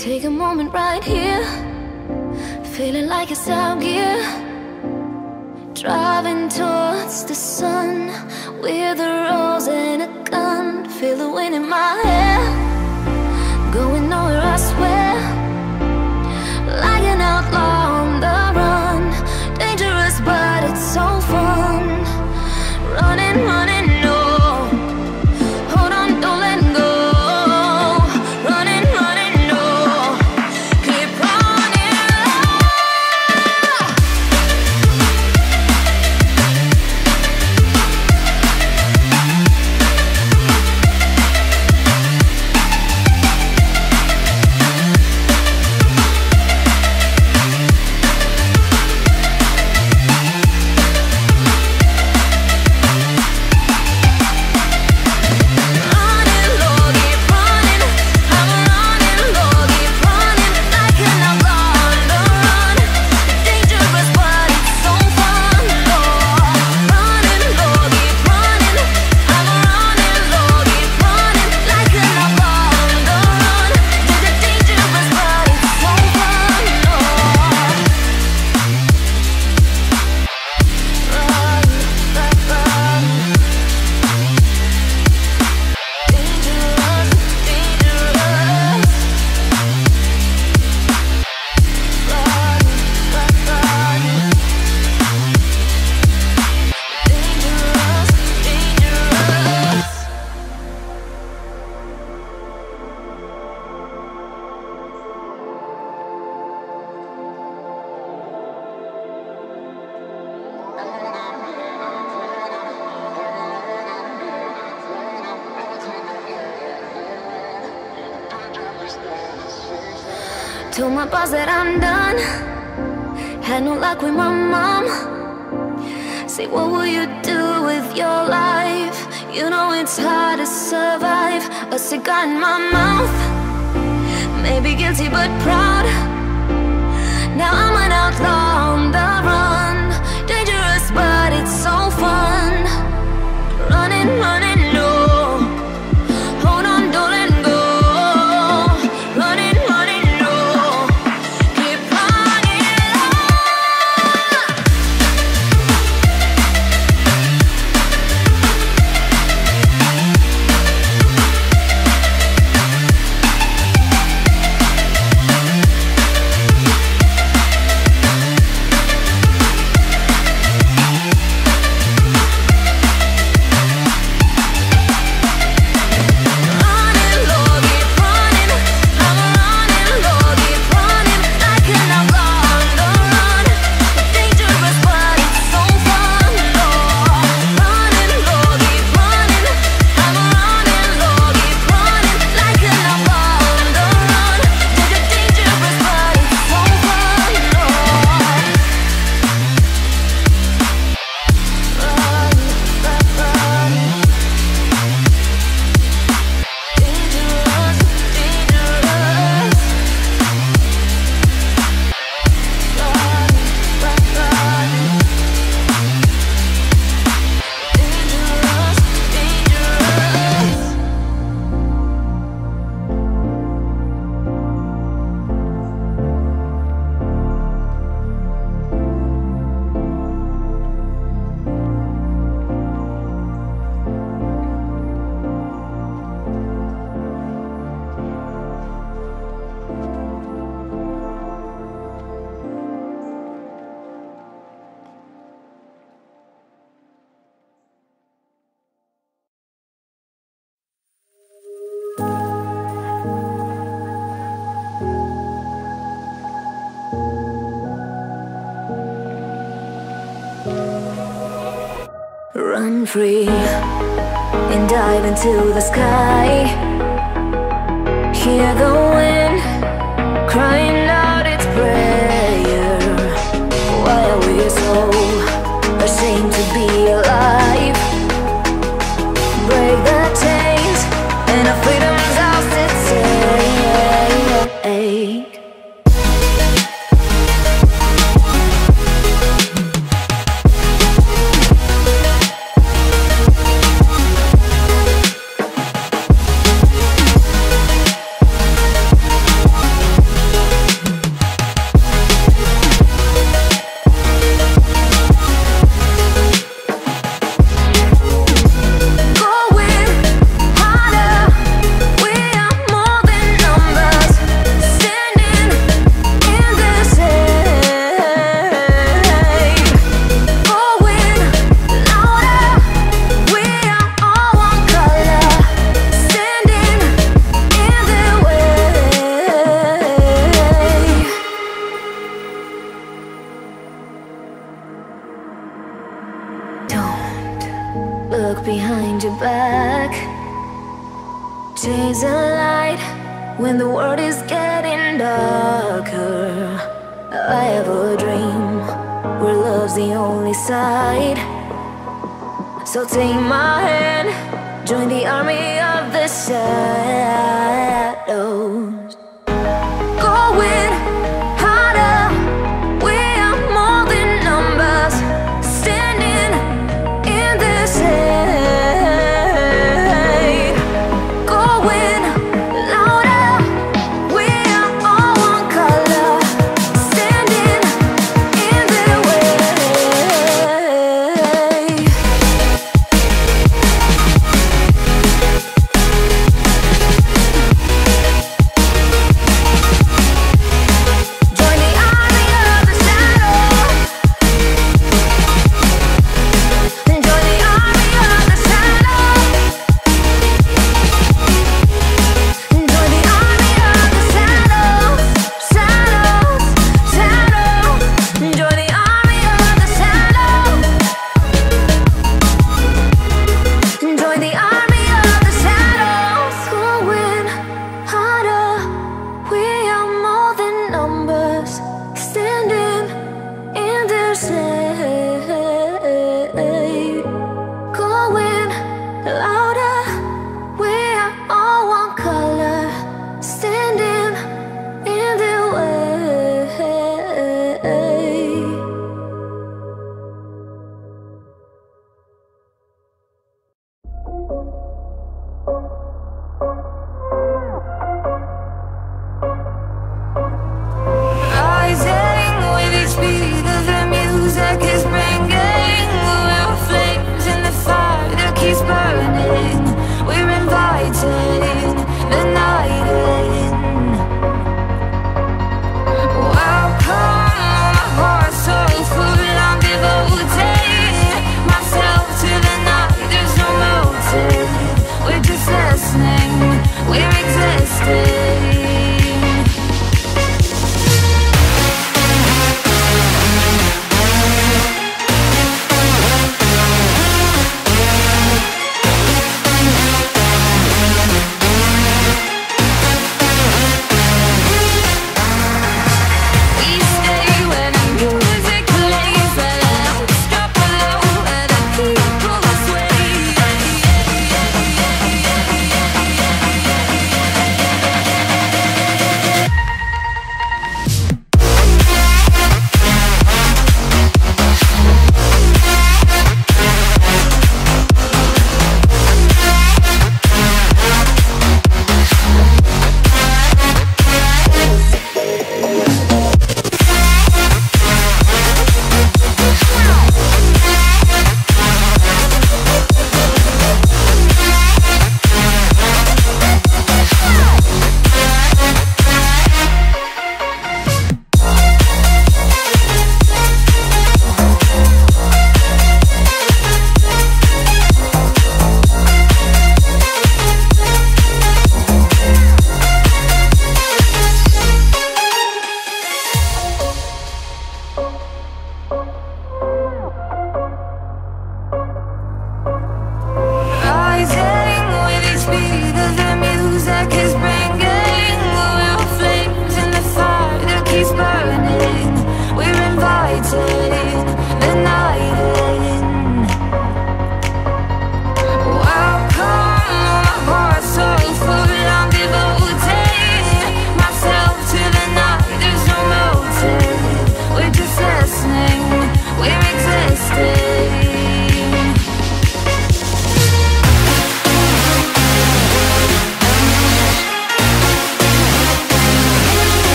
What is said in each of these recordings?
Take a moment right here, feeling like it's out gear. Driving towards the sun with a rose and a gun. Feel the wind in my hair, going nowhere I swear. Like an outlaw on the run, dangerous but it's so fun. Running, running, no, hold on, don't let go. Running, running, no, keep running. Told my boss that I'm done. Had no luck with my mom. Say, what will you do with your life? You know it's hard to survive. A cigar in my mouth, maybe guilty but proud. Now I'm an outlaw on the run. Dangerous but it's so fun. Running, running, no, hold on, don't let go. Running, running, no, keep running. Run free and dive into the sky. Hear the wind crying out its prayer. Why are we so ashamed to be alive? Break the chains and our freedom's ours to take. Chase a light when the world is getting darker. I have a dream where love's the only side. So take my hand, join the army of the shadows. Going harder, we are more than numbers, standing in this hate. Going louder, we are all one color, standing in their way.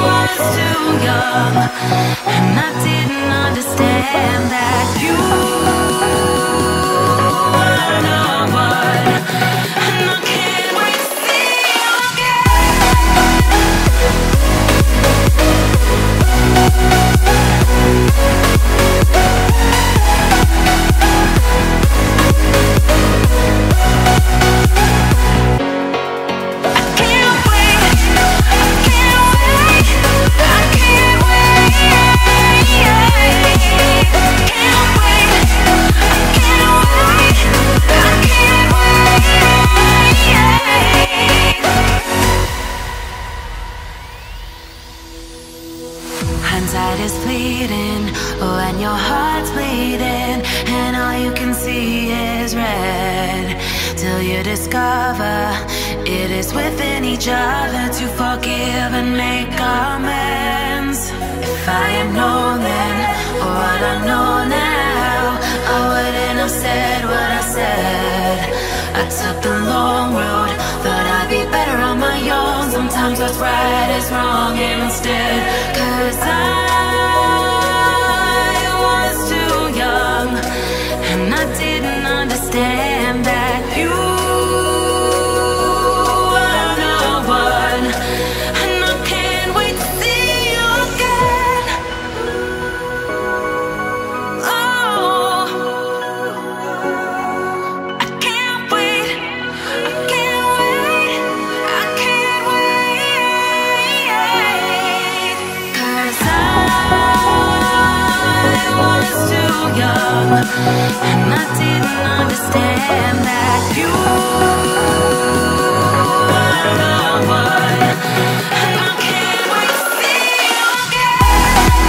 was too young, and I didn't understand that you were no one, and I can't wait to see you hindsight is fleeting, oh, and your heart's bleeding, and all you can see is red, till you discover it is within each other to forgive and make amends. If I had known then, or what I know now, I wouldn't have said what I said. I took the long road, thought I'd be better on my own. Sometimes what's right is wrong instead, 'cause I was too young, and I didn't understand that you were no one, and I can't wait to see you again. Oh, I can't wait, I can't wait, I can't wait, 'cause I was too young, and I didn't understand that you were no one, and I can't wait to see you can't wait.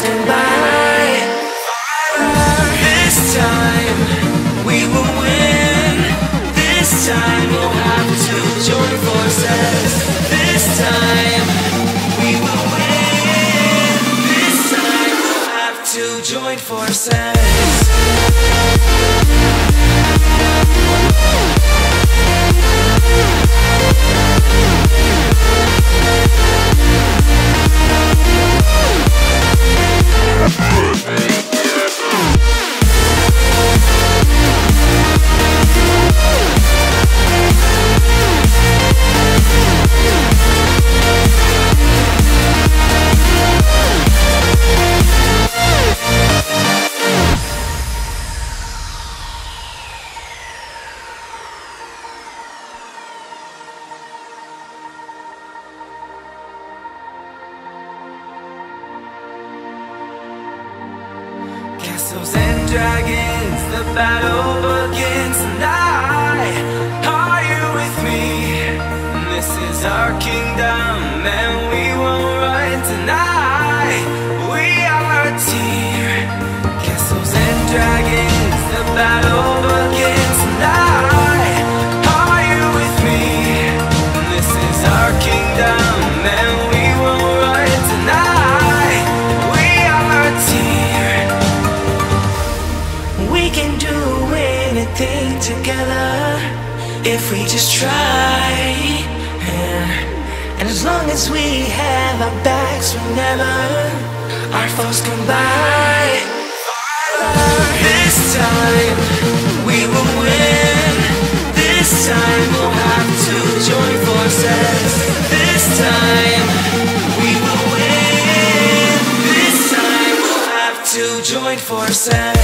can buy. This time we will win. This time we'll have to join forces. This time we will win. This time we'll have to join forces. Castles and dragons, the battle begins tonight. Are you with me? This is our kingdom and we won't run tonight. We are a team. Castles and dragons, the battle begins tonight. Are you with me? This is our kingdom and we won't run tonight. We are a team. We can do anything together if we just try, yeah. And as long as we have our backs whenever our foes come by. This time we will win. This time we'll have to join forces. This time we will win. This time we'll have to join forces.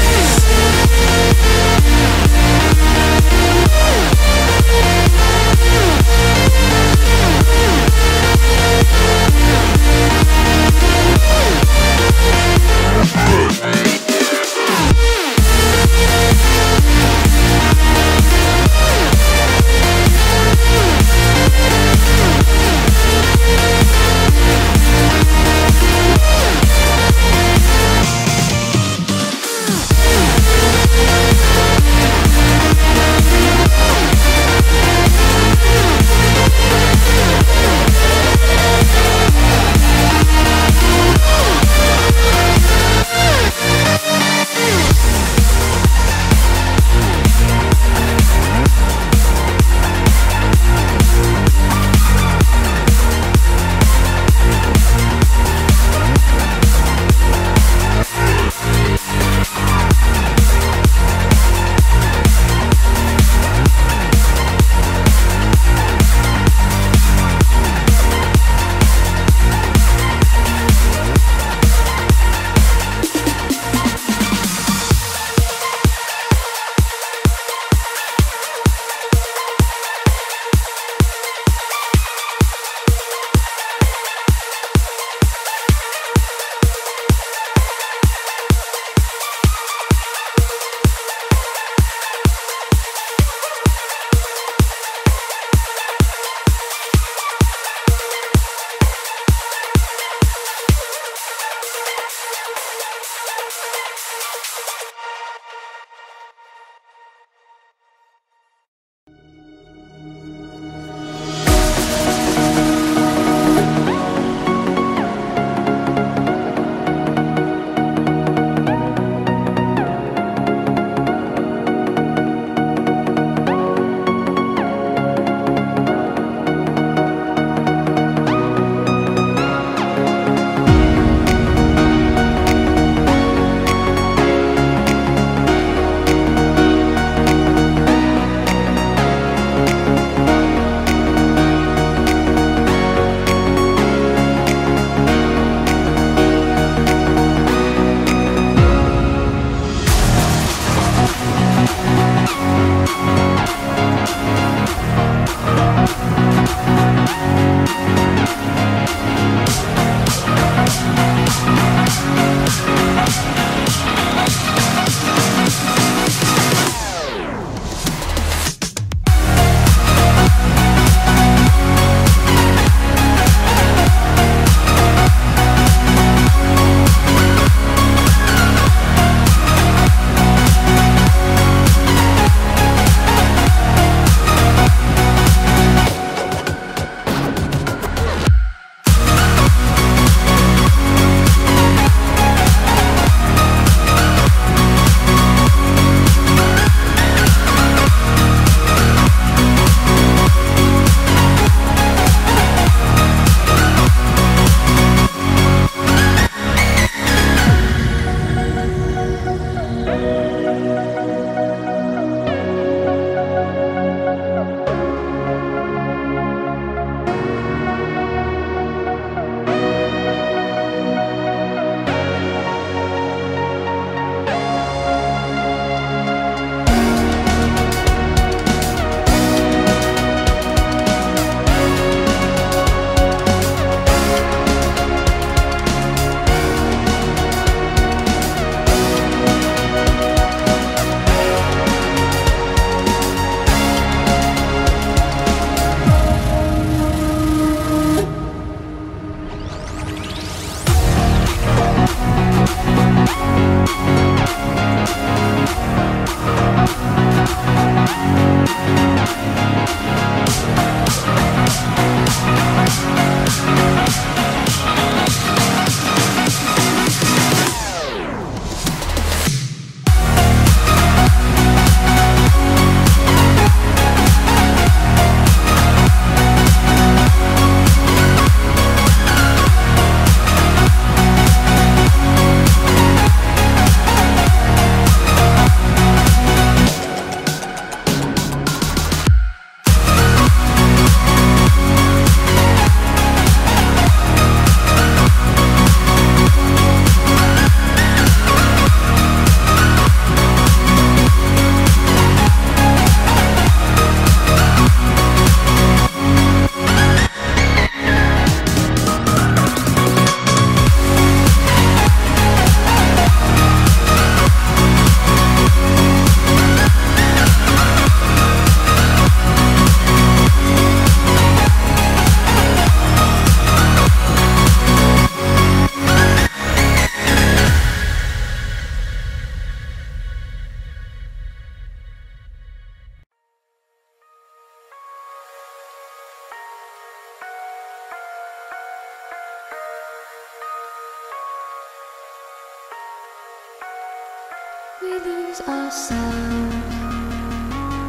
We lose ourselves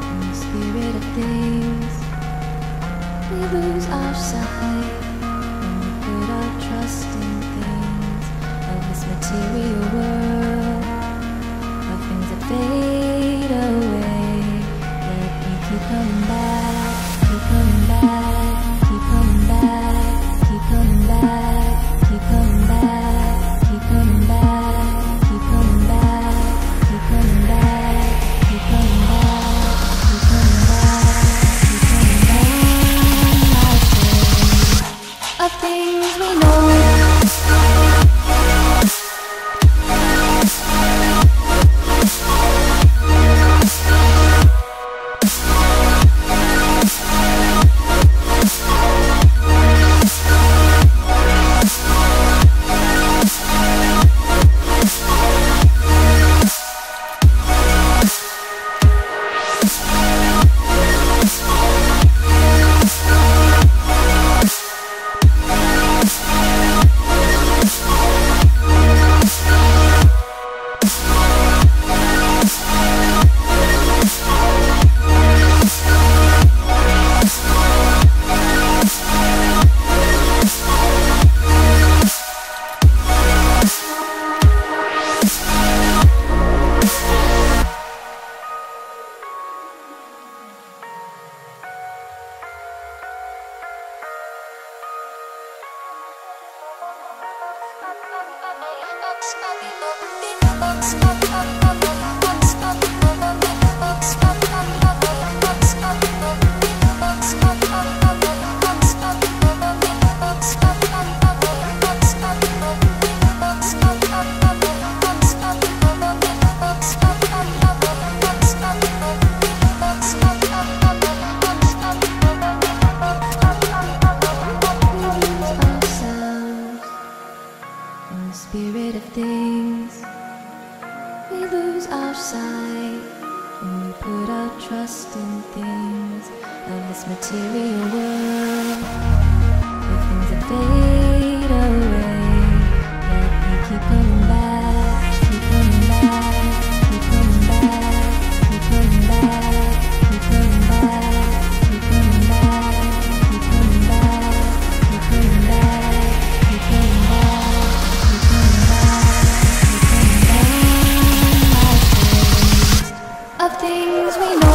in the spirit of things. We lose our sight when we put our trust in things of this material world, of things that fade away. Yet we keep coming back, keep coming back, keep coming back, keep coming back, keep coming back, keep coming back, keep coming back, keep coming back, keep coming back, keep coming back, keep coming back. Of things we know. Spirit of things, we lose our sight when we put our trust in things of this material world, of things that fade away. Yet we keep coming back, keep coming back, keep coming back, keep coming back, keep coming back, keep coming back, keep coming back, keep coming back, keep coming back. Of things we know.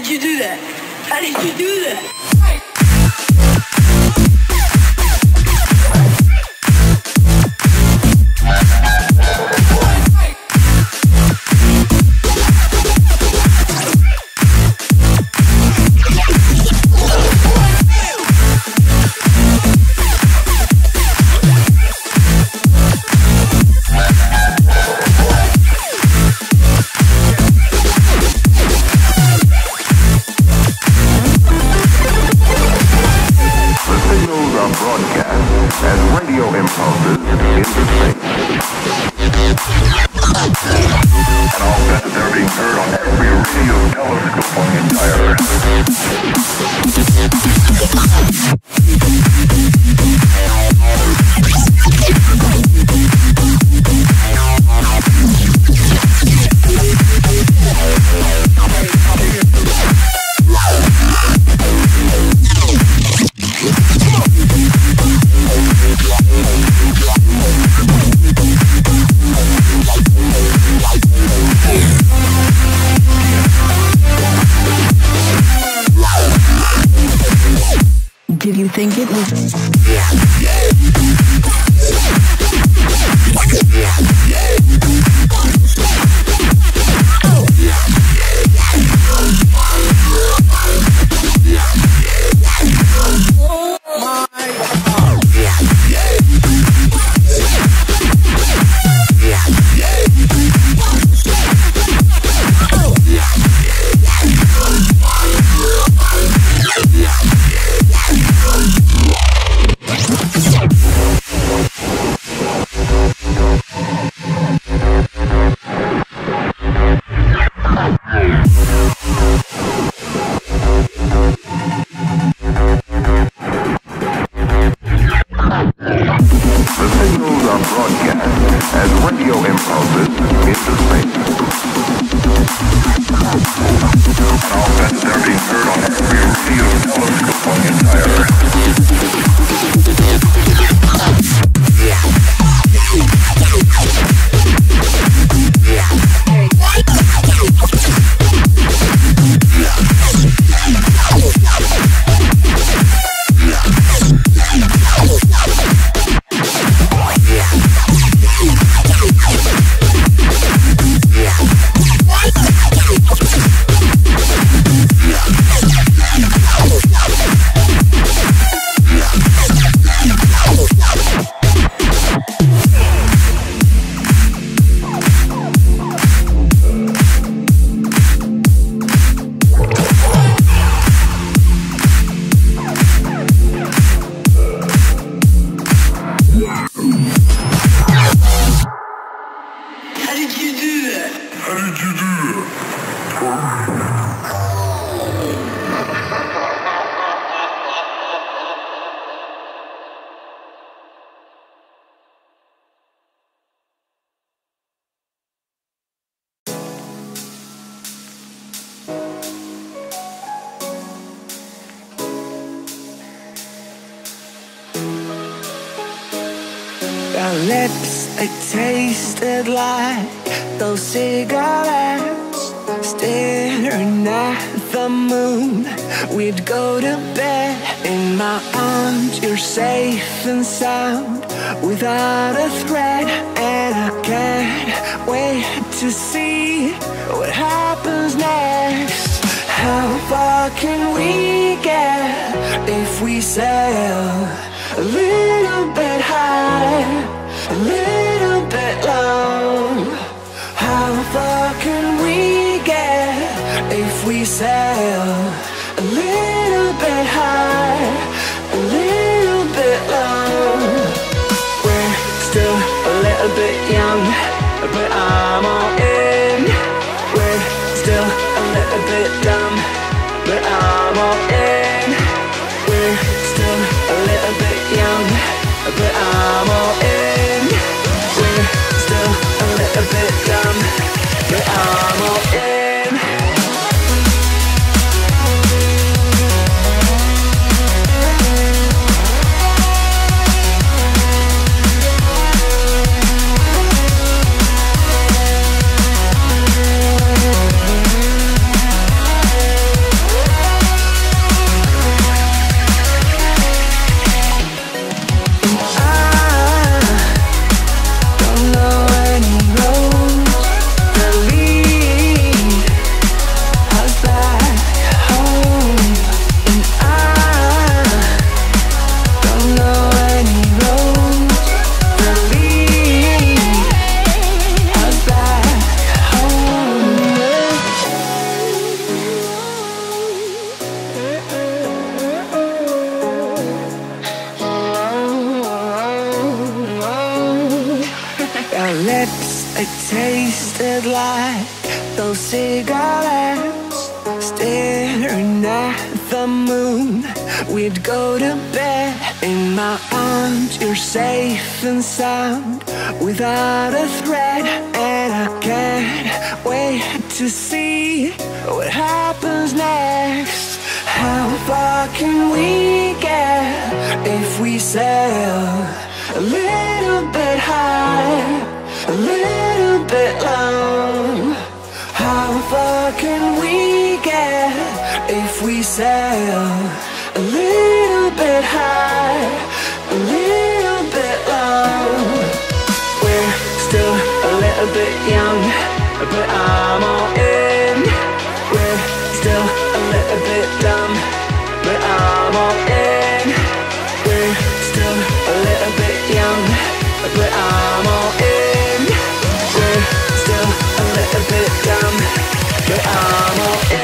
did you do that? How did you do that? Did you think it was? Our lips, they tasted like those cigarettes. Staring at the moon, we'd go to bed. In my arms, you're safe and sound, without a threat. And I can't wait to see what happens next. How far can we get if we sail a little bit high, a little bit low? How far can we get if we sail a little bit high, a little bit low? We're still a little bit young, but I'm all in. We're still a little bit dumb, but I'm all in. We're still a little bit young, but I'm all in. We're still a little bit dumb, but I'm all in. tasted like those cigarettes. Staring at the moon, we'd go to bed. In my arms, you're safe and sound, without a threat. And I can't wait to see what happens next. How far can we get if we sail a little bit high, a little bit low? How far can we get if we sail a little bit high, a little bit low? We're still a little bit young, but I'm all in. We're still a little bit dumb, but I'm all in. We're still a little bit young, but I'm all in. We're still a little bit dumb, but I'm all in.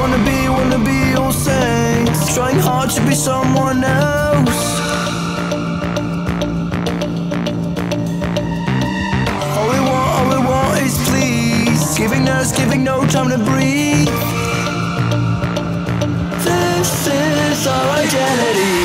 wanna be all saints, trying hard to be someone else. All we want is please, giving no time to breathe. This is our identity.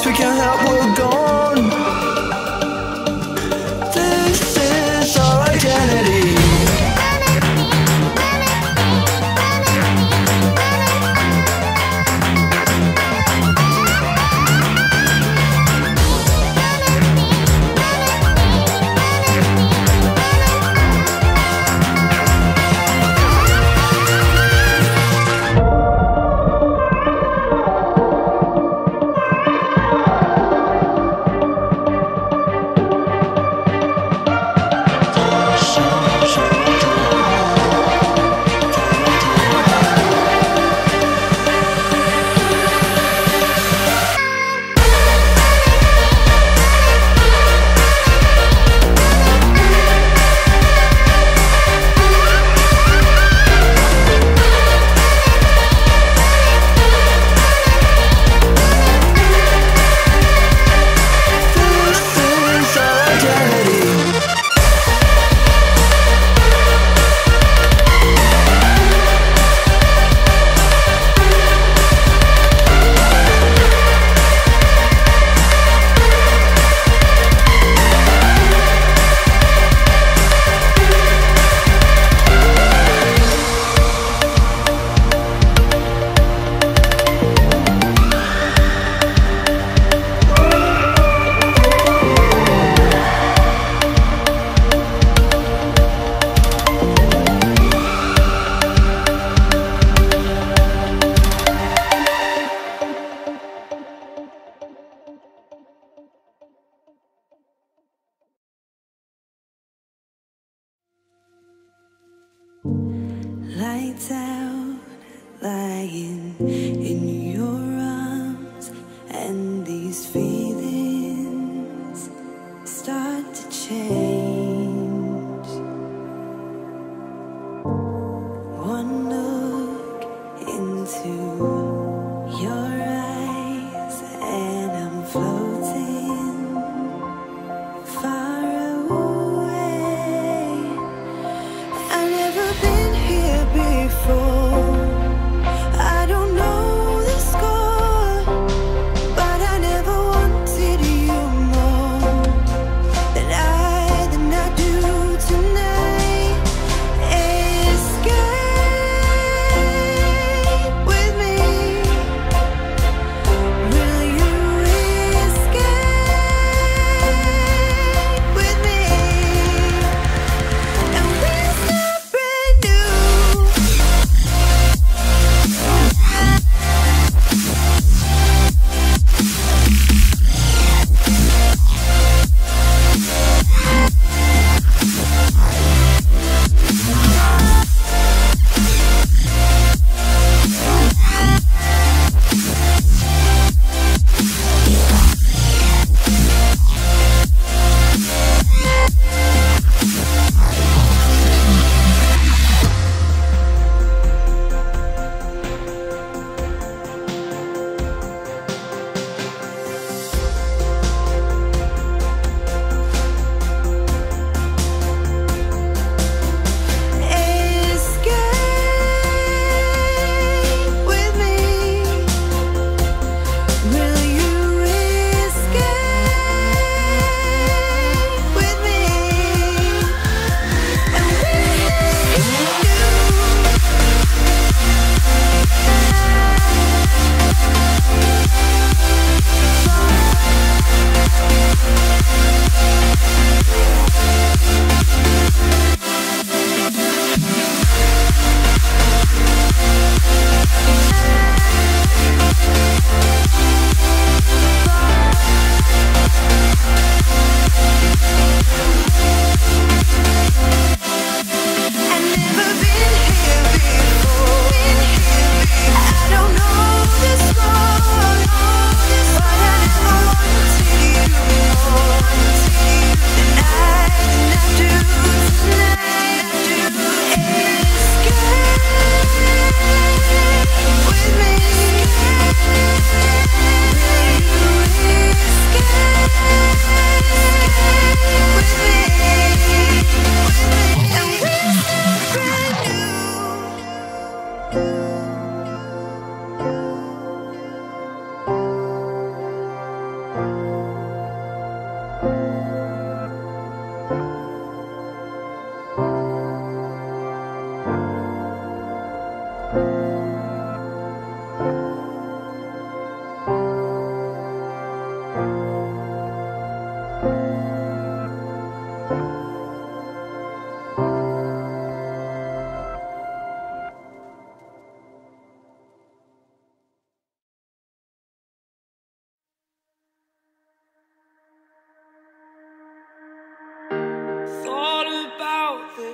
We can't help, we're gone. This is our identity.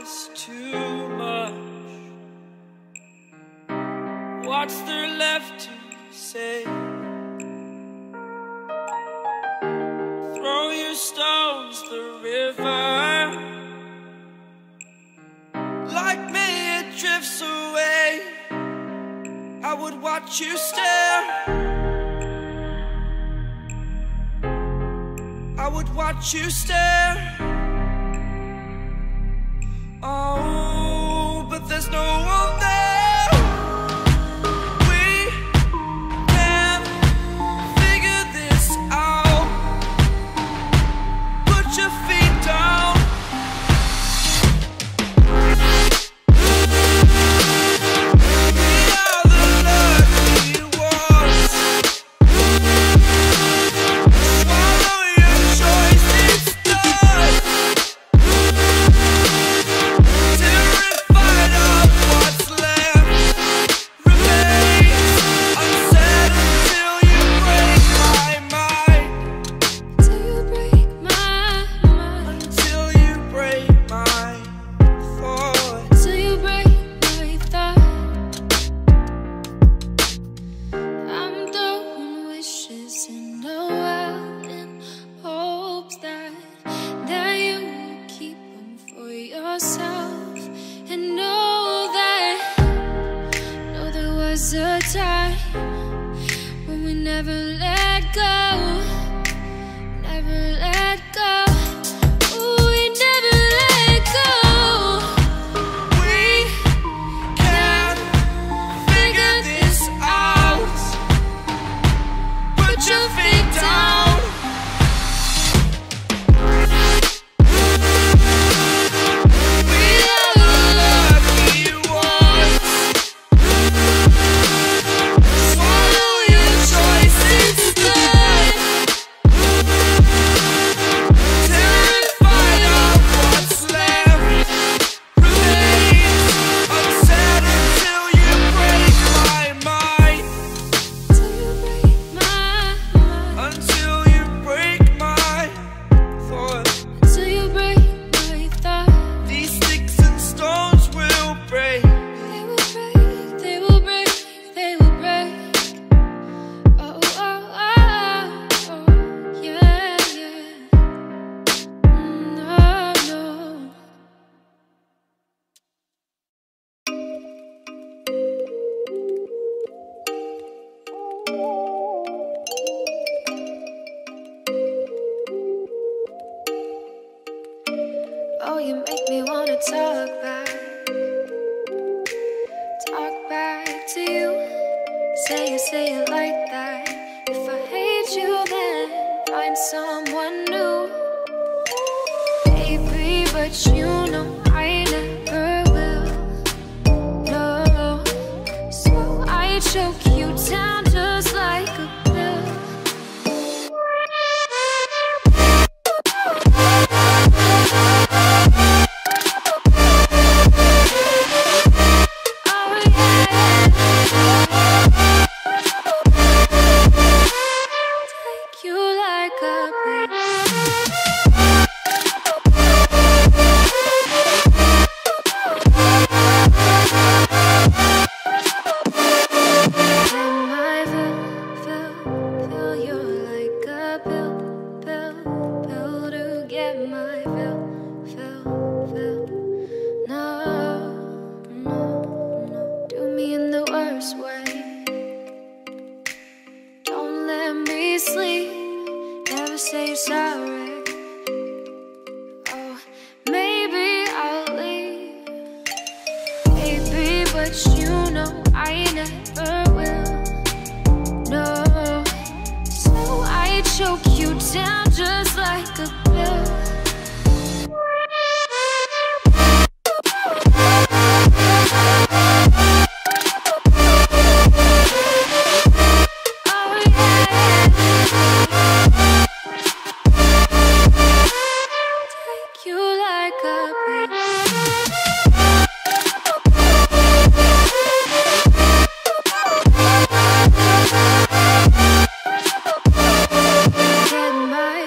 is too much. What's there left to say? Throw your stones the river. Like me it drifts away. I would watch you stare. I would watch you stare. Oh, but there's no one there. We can figure this out. Put your feet down. Oh, you make me wanna talk back to you. Say it like that. If I hate you, then find someone new. Baby, but you know I never will. No, so I choke you down just like a pill. Get my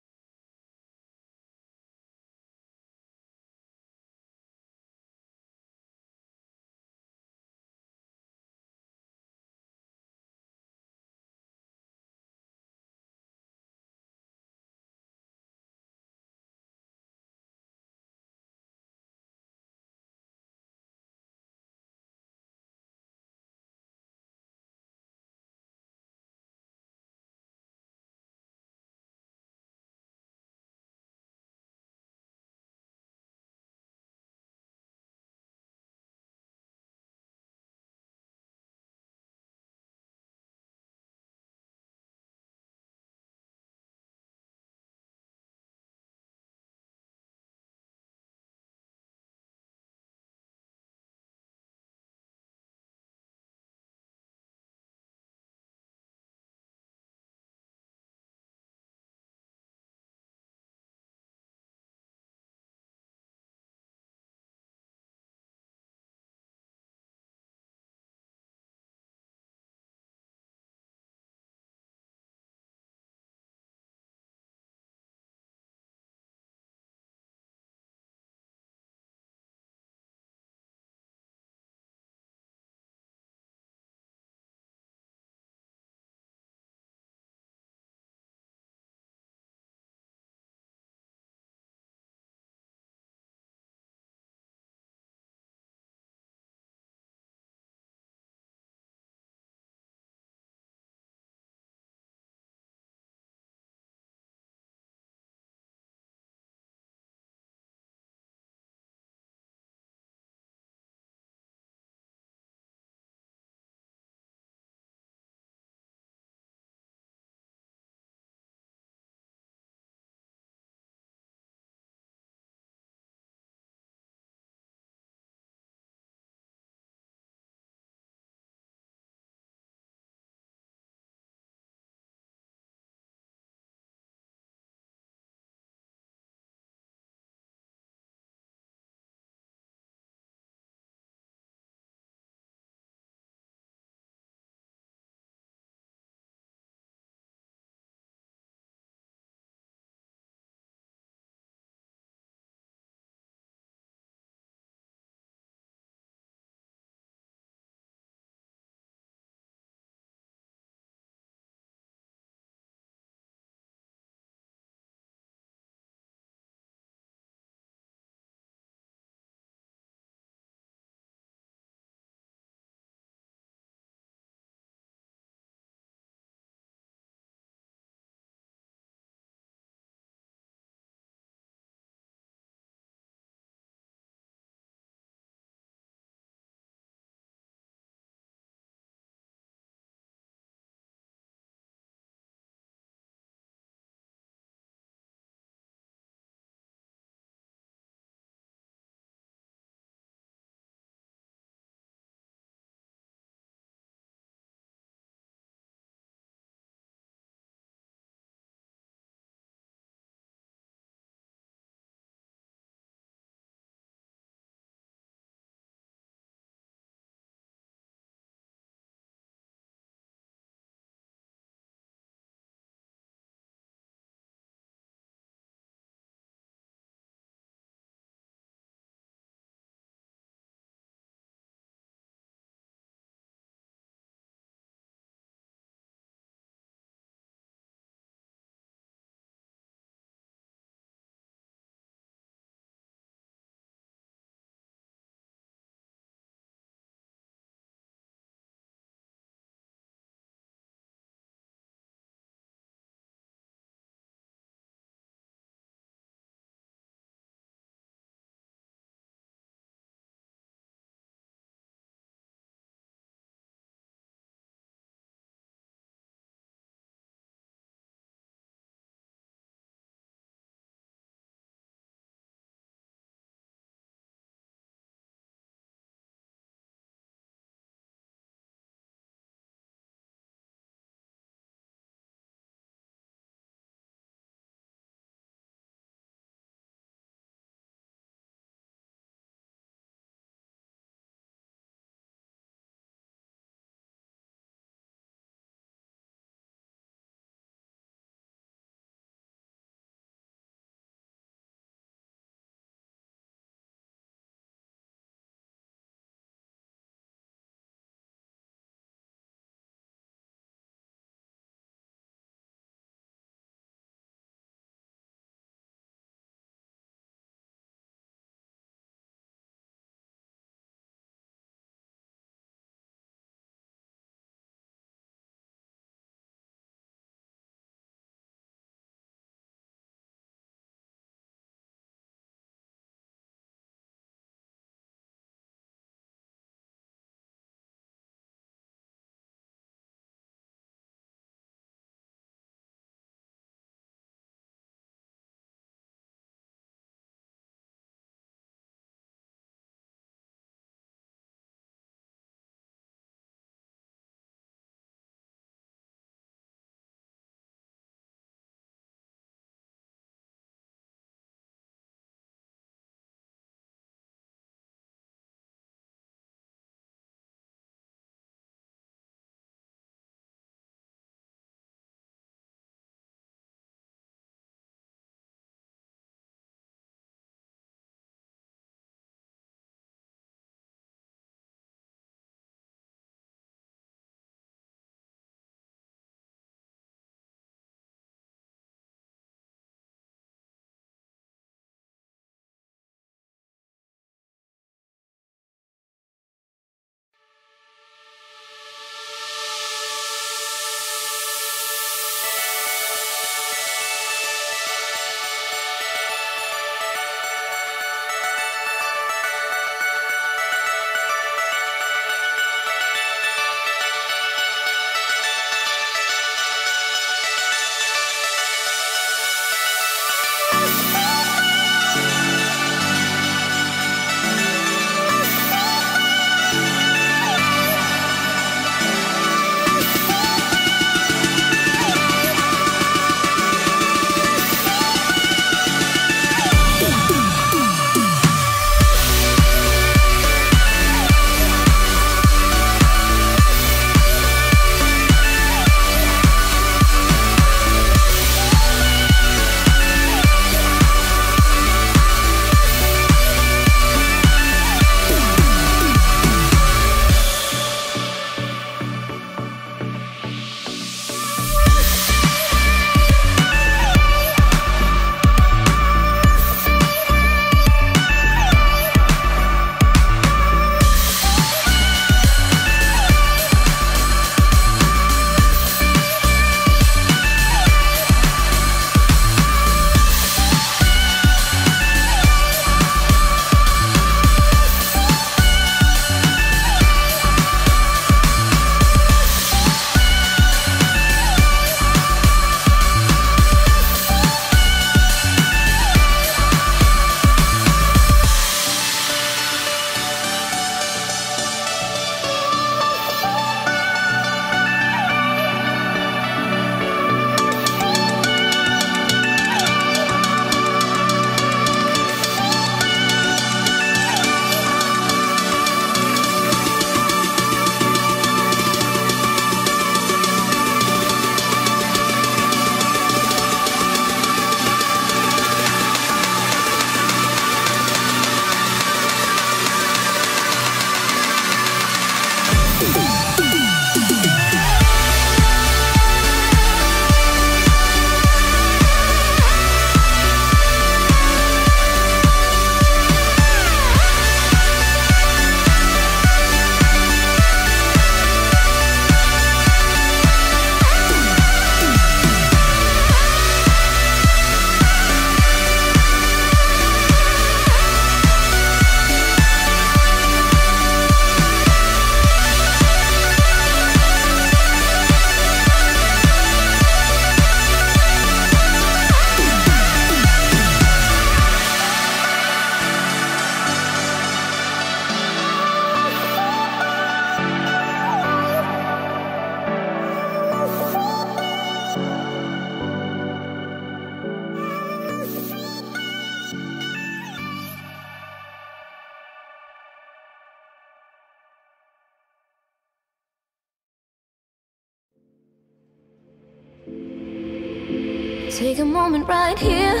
Take a moment right here,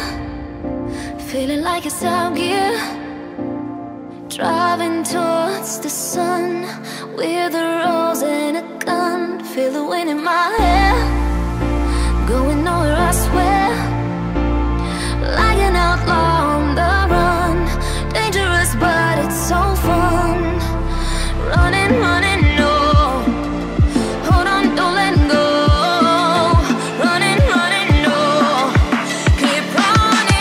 feeling like it's out gear. Driving towards the sun with a rose and a gun. Feel the wind in my hair, going nowhere I swear. Like an outlaw on the run, dangerous but it's so fun. Running, running, no. Hold on, don't let go. Running, running, no. Keep running.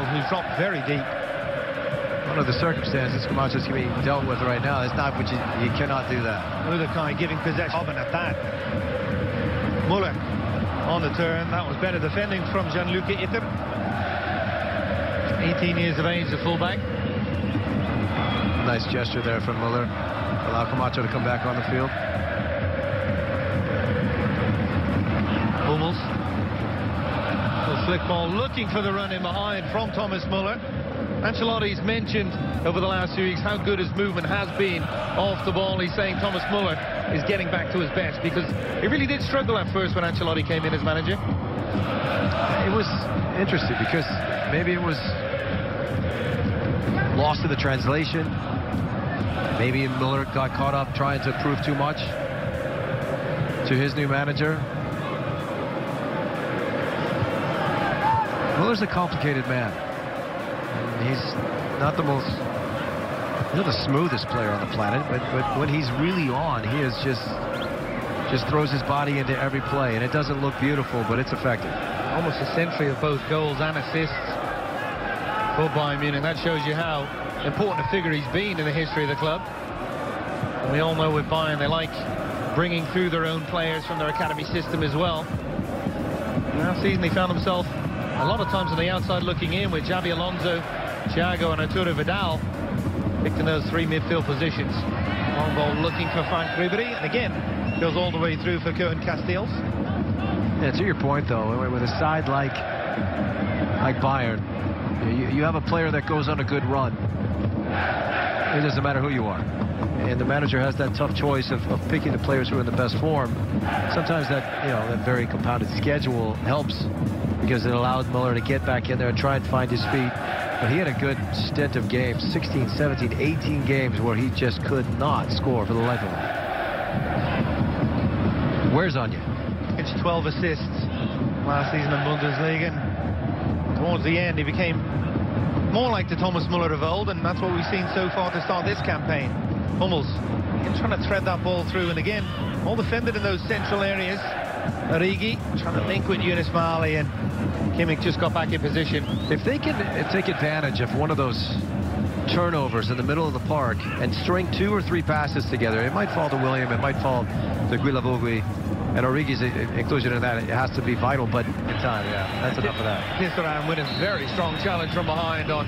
Who's dropped very deep. One of the circumstances Camacho's being dealt with right now is not what you cannot do that. Ulekai giving possession of an attack. Muller on the turn. That was better defending from Gianluca Itter. 18 years of age, the fullback. Nice gesture there from Muller. Allow Camacho to come back on the field. Hummels. Flick ball, looking for the run in behind from Thomas Muller. Ancelotti's mentioned over the last few weeks how good his movement has been off the ball. He's saying Thomas Muller is getting back to his best because he really did struggle at first when Ancelotti came in as manager. It was interesting because maybe it was lost in the translation. Maybe Muller got caught up trying to prove too much to his new manager. Muller's a complicated man. He's not the most, he's not the smoothest player on the planet, but when he's really on, he is just throws his body into every play, and it doesn't look beautiful, but it's effective. Almost a century of both goals and assists for Bayern Munich. That shows you how important a figure he's been in the history of the club. And we all know with Bayern, they like bringing through their own players from their academy system as well. Last season, he found himself a lot of times on the outside looking in with Xabi Alonso, Thiago and Arturo Vidal picked in those three midfield positions. Long ball looking for Frank Ribery, and again goes all the way through for Koen Casteels. Yeah, to your point though, with a side like Bayern, you have a player that goes on a good run. It doesn't matter who you are. And the manager has that tough choice of picking the players who are in the best form. Sometimes that, that very compounded schedule helps because it allowed Muller to get back in there and try and find his feet. But he had a good stint of games, 16, 17, 18 games where he just could not score for the life of him. Where's Anya? It's 12 assists last season in Bundesliga. And towards the end, he became more like the Thomas Muller of old, and that's what we've seen so far to start this campaign. Hummels trying to thread that ball through, and again, all defended in those central areas. Origi trying to link with Yunus Mali, and Kimmich just got back in position. If they can take advantage of one of those turnovers in the middle of the park and string 2 or 3 passes together, it might fall to William, it might fall to Guilavogui, and Origi's inclusion in that, it has to be vital, but in time, yeah, that's enough of that. Tisserand with a very strong challenge from behind on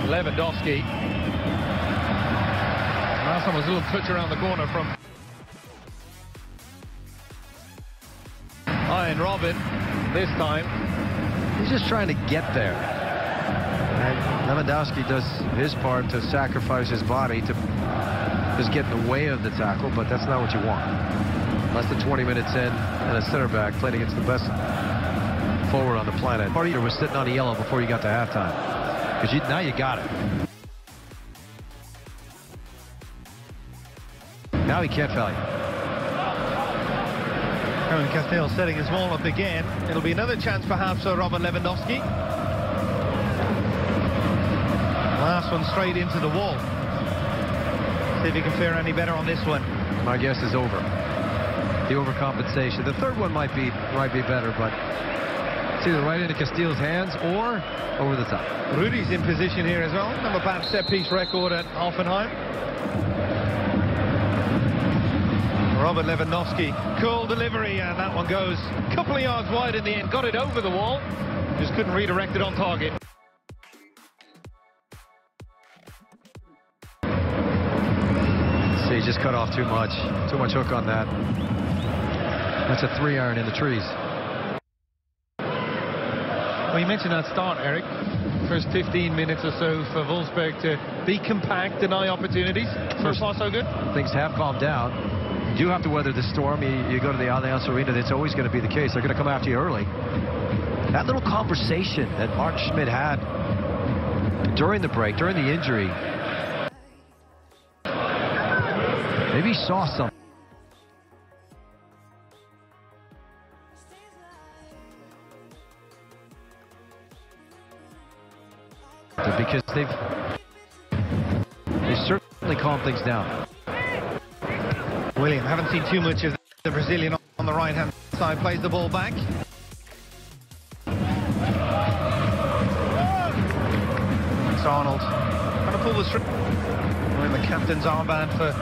Lewandowski. Last time was a little touch around the corner from Iron Robin. This time he's just trying to get there, and Lewandowski does his part to sacrifice his body to just get in the way of the tackle, but that's not what you want. Less than 20 minutes in, and a center back playing against the best forward on the planet. Party was sitting on a yellow before you got to halftime, because now you got it. Now he can't foul you. Koen Casteels setting his wall up again. It'll be another chance perhaps for Robert Lewandowski. Last one straight into the wall. See if he can fare any better on this one. My guess is over. The overcompensation. The third one might be better, but it's either right into Casteels' hands or over the top. Rudy's in position here as well. Number 5 set-piece record at Hoffenheim. Robert Lewandowski, cool delivery, and that one goes a couple of yards wide in the end. Got it over the wall, just couldn't redirect it on target. See, he just cut off too much hook on that. That's a 3-iron in the trees. Well, you mentioned that start, Eric. First 15 minutes or so for Wolfsburg to be compact, deny opportunities. So far, so good. Things have calmed down. You do have to weather the storm. You go to the Allianz Arena, that's always going to be the case. They're going to come after you early. That little conversation that Mark Schmidt had during the break, during the injury, maybe he saw something. Because they've certainly calmed things down. William, haven't seen too much of the Brazilian on the right-hand side. Plays the ball back. It's Arnold trying to pull the string. Wearing the captain's armband for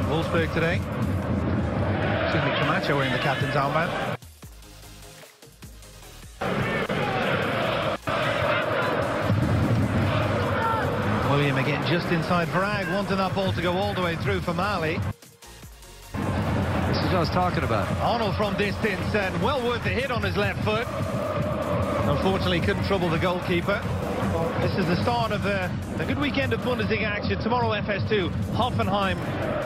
Wolfsburg today. Excuse me, Camacho wearing the captain's armband. William again just inside Vrag, wanting that ball to go all the way through for Mali. This is what I was talking about. Arnold from distance and well worth a hit on his left foot. Unfortunately couldn't trouble the goalkeeper. This is the start of a good weekend of Bundesliga action. Tomorrow FS2, Hoffenheim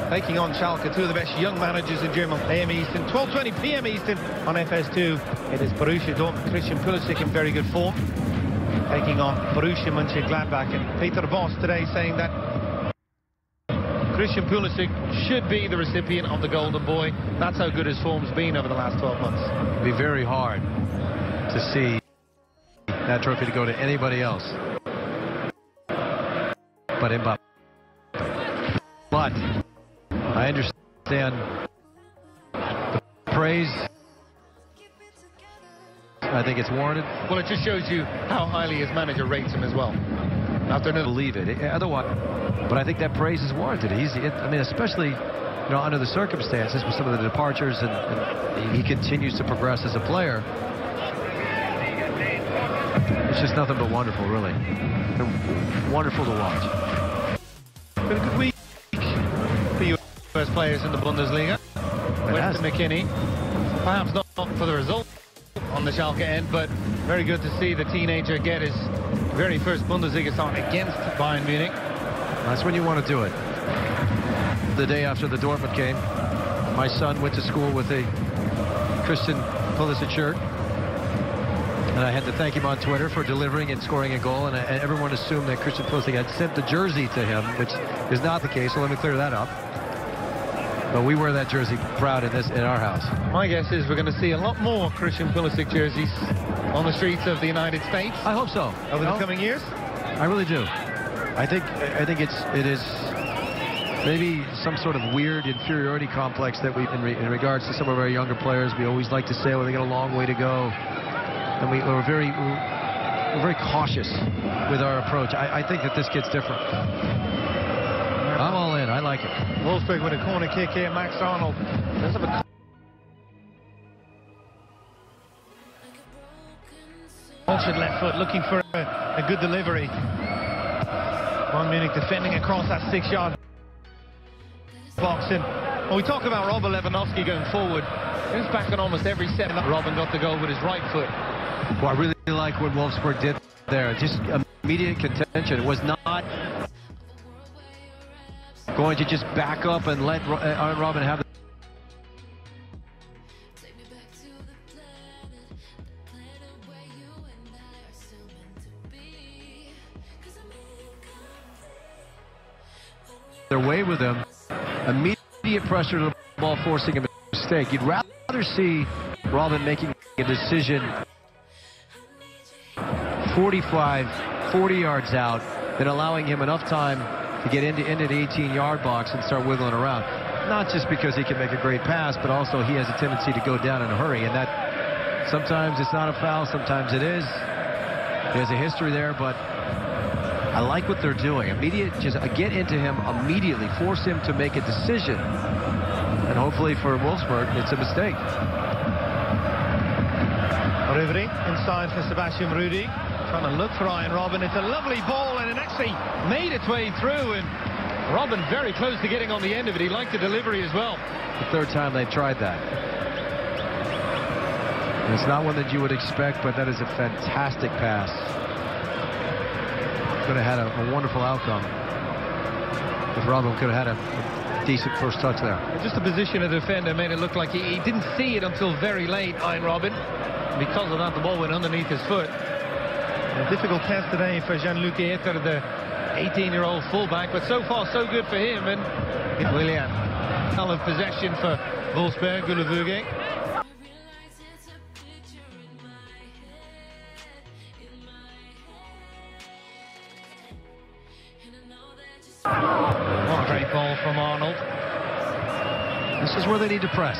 taking on Schalke, two of the best young managers in German. AM Eastern, 12:20 PM Eastern on FS2. It is Borussia Dortmund, Christian Pulisic in very good form, taking on Borussia Mönchengladbach. And Peter Bosz today saying that Christian Pulisic should be the recipient of the Golden Boy. That's how good his form's been over the last 12 months. It'd be very hard to see that trophy to go to anybody else but Mbappe. But I understand the praise. I think it's warranted. Well, it just shows you how highly his manager rates him as well. After no believe it. Otherwise, but I think that praise is warranted. I mean, especially, you know, under the circumstances with some of the departures, and he continues to progress as a player. It's just nothing but wonderful, really. Wonderful to watch. Been a good week for US players in the Bundesliga. Weston McKennie, perhaps not for the result on the Schalke end, but very good to see the teenager get his very first Bundesliga start against Bayern Munich. That's when you want to do it. The day after the Dortmund game, my son went to school with a Christian Pulisic shirt, and I had to thank him on Twitter for delivering and scoring a goal, and everyone assumed that Christian Pulisic had sent the jersey to him, which is not the case, so let me clear that up. But we wear that jersey proud in our house. My guess is we're going to see a lot more Christian Pulisic jerseys on the streets of the United States. I hope so. Over the coming years? I really do. I think it is maybe some sort of weird inferiority complex that we, in regards to some of our younger players, we always like to say, well, they got a long way to go, and we're very cautious with our approach. I think that this kid's different. I'm all in. I like it. Wolfsburg with a corner kick here. Max Arnold does have a cultured left foot, looking for a good delivery. Bayern Munich defending across that 6-yard box. And when we talk about Robert Lewandowski going forward, he was back on almost every set. Robin got the goal with his right foot. Well, I really like what Wolfsburg did there. Just immediate contention. It was not going to just back up and let Robin have it. Their way with him, immediate pressure to the ball, forcing a mistake. You'd rather see Robin making a decision 45, 40 yards out than allowing him enough time to get into the 18-yard box and start wiggling around. Not just because he can make a great pass, but also he has a tendency to go down in a hurry, and that sometimes it's not a foul, sometimes it is. There's a history there, but I like what they're doing. Just get into him immediately, force him to make a decision And hopefully for Wolfsburg, it's a mistake. Ribery inside for Sebastian Rudy. Trying to look for Ian Robben. It's a lovely ball, and it actually made its way through. And Robben very close to getting on the end of it. He liked the delivery as well. The third time they've tried that. And it's not one that you would expect, but that is a fantastic pass. Could have had a wonderful outcome if Robben could have had a decent first touch there. Just the position of the defender made it look like he didn't see it until very late, Ian Robben. Because of that, the ball went underneath his foot. A difficult test today for Jean-Luc Eter, the 18-year-old fullback, but so far so good for him. And Willian, hell of possession for Wolfsburg, Gullevuge. What a great ball from Arnold. This is where they need to press.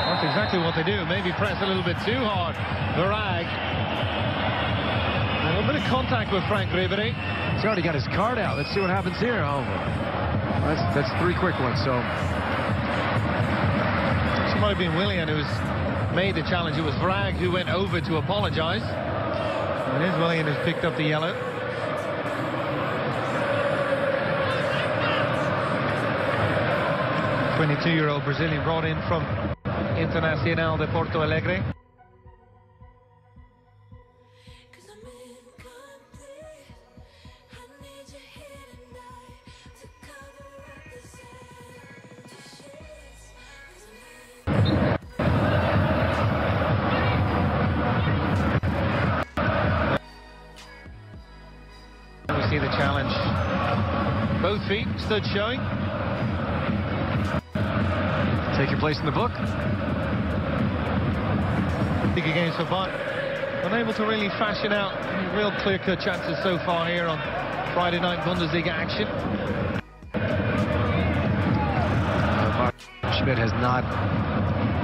That's exactly what they do. Maybe press a little bit too hard. Varag. A little bit of contact with Frank Ribery. He's already got his card out. Let's see what happens here. Oh, that's three quick ones. So it might have been Willian who's made the challenge. It was Varag who went over to apologise. And it is Willian who's picked up the yellow. The 22-year-old Brazilian brought in from Internacional de Porto Alegre. We see the challenge. Both feet stood showing. take your place in the book. Big games for Bayern. Unable to really fashion out any real clear-cut chances so far here on Friday night Bundesliga action. Schmidt has not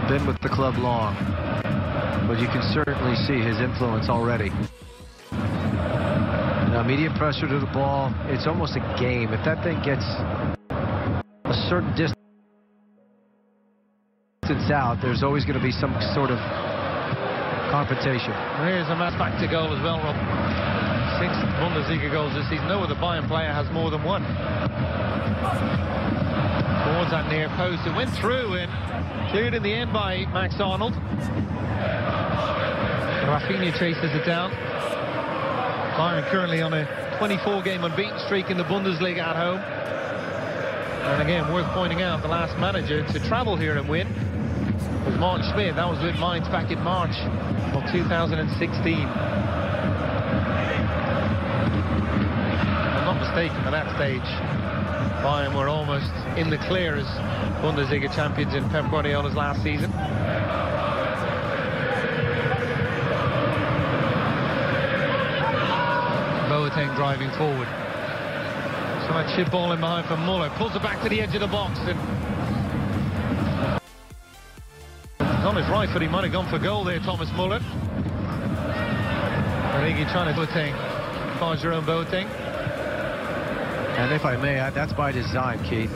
been with the club long, but you can certainly see his influence already. Now, immediate pressure to the ball. It's almost a game. If that thing gets a certain distance out, there's always going to be some sort of confrontation. Here's a match back to goal as well, Rob. 6 Bundesliga goals this season. No other Bayern player has more than one. Towards that near post. It went through and cleared in the end by Max Arnold. Rafinha chases it down. Bayern currently on a 24-game unbeaten streak in the Bundesliga at home. And again, worth pointing out, the last manager to travel here and win was Martin Schmidt. That was with Mainz back in March of 2016. If I'm not mistaken, at that stage, Bayern were almost in the clear as Bundesliga champions in Pep Guardiola's last season. Boateng driving forward. So that chip ball in behind from Muller. Pulls it back to the edge of the box. And he's on his right foot. He might have gone for goal there, Thomas Muller. I think he's trying to Boateng. Jerome Boateng. And if I may, that's by design, Keith.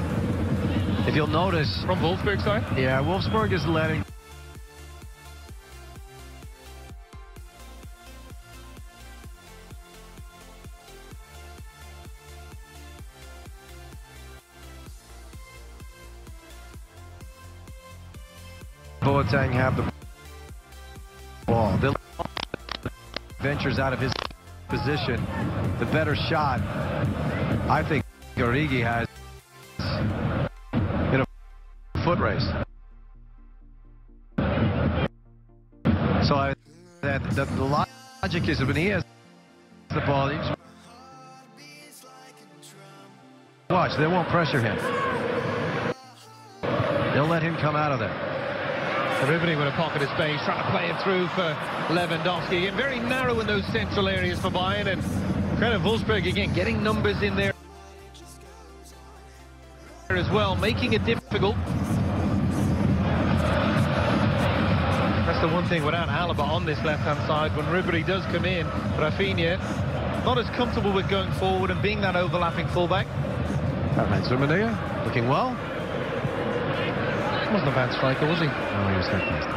If you'll notice... From Wolfsburg's side? Yeah, Wolfsburg is letting... Boateng have the ball. They'll ventures out of his position. The better shot, I think, Origi has in a foot race. So the logic is when he has the ball, watch, they won't pressure him. They'll let him come out of there. Ribery with a pocket of space, trying to play it through for Lewandowski. And very narrow in those central areas for Bayern. And credit Wolfsburg again, getting numbers in there as well, making it difficult. That's the one thing without Alaba on this left-hand side. When Ribery does come in, Rafinha not as comfortable with going forward and being that overlapping fullback. Looking well. Wasn't a bad striker, was he? No, he was fantastic.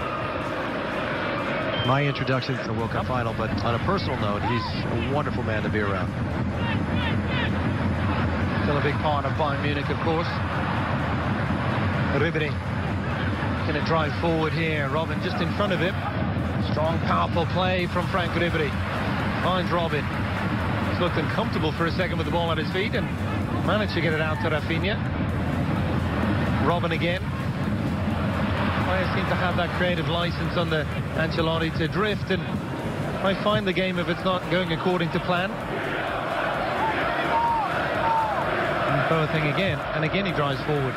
My introduction to the World Cup final, but on a personal note, he's a wonderful man to be around. Still a big part of Bayern Munich, of course. Ribery going to drive forward here. Robin just in front of him. Strong, powerful play from Frank Ribery. Finds Robin. He's looked uncomfortable for a second with the ball at his feet and managed to get it out to Rafinha. Robin again. Players seem to have that creative license under Ancelotti to drift and might find the game if it's not going according to plan. And Boateng again, and again he drives forward.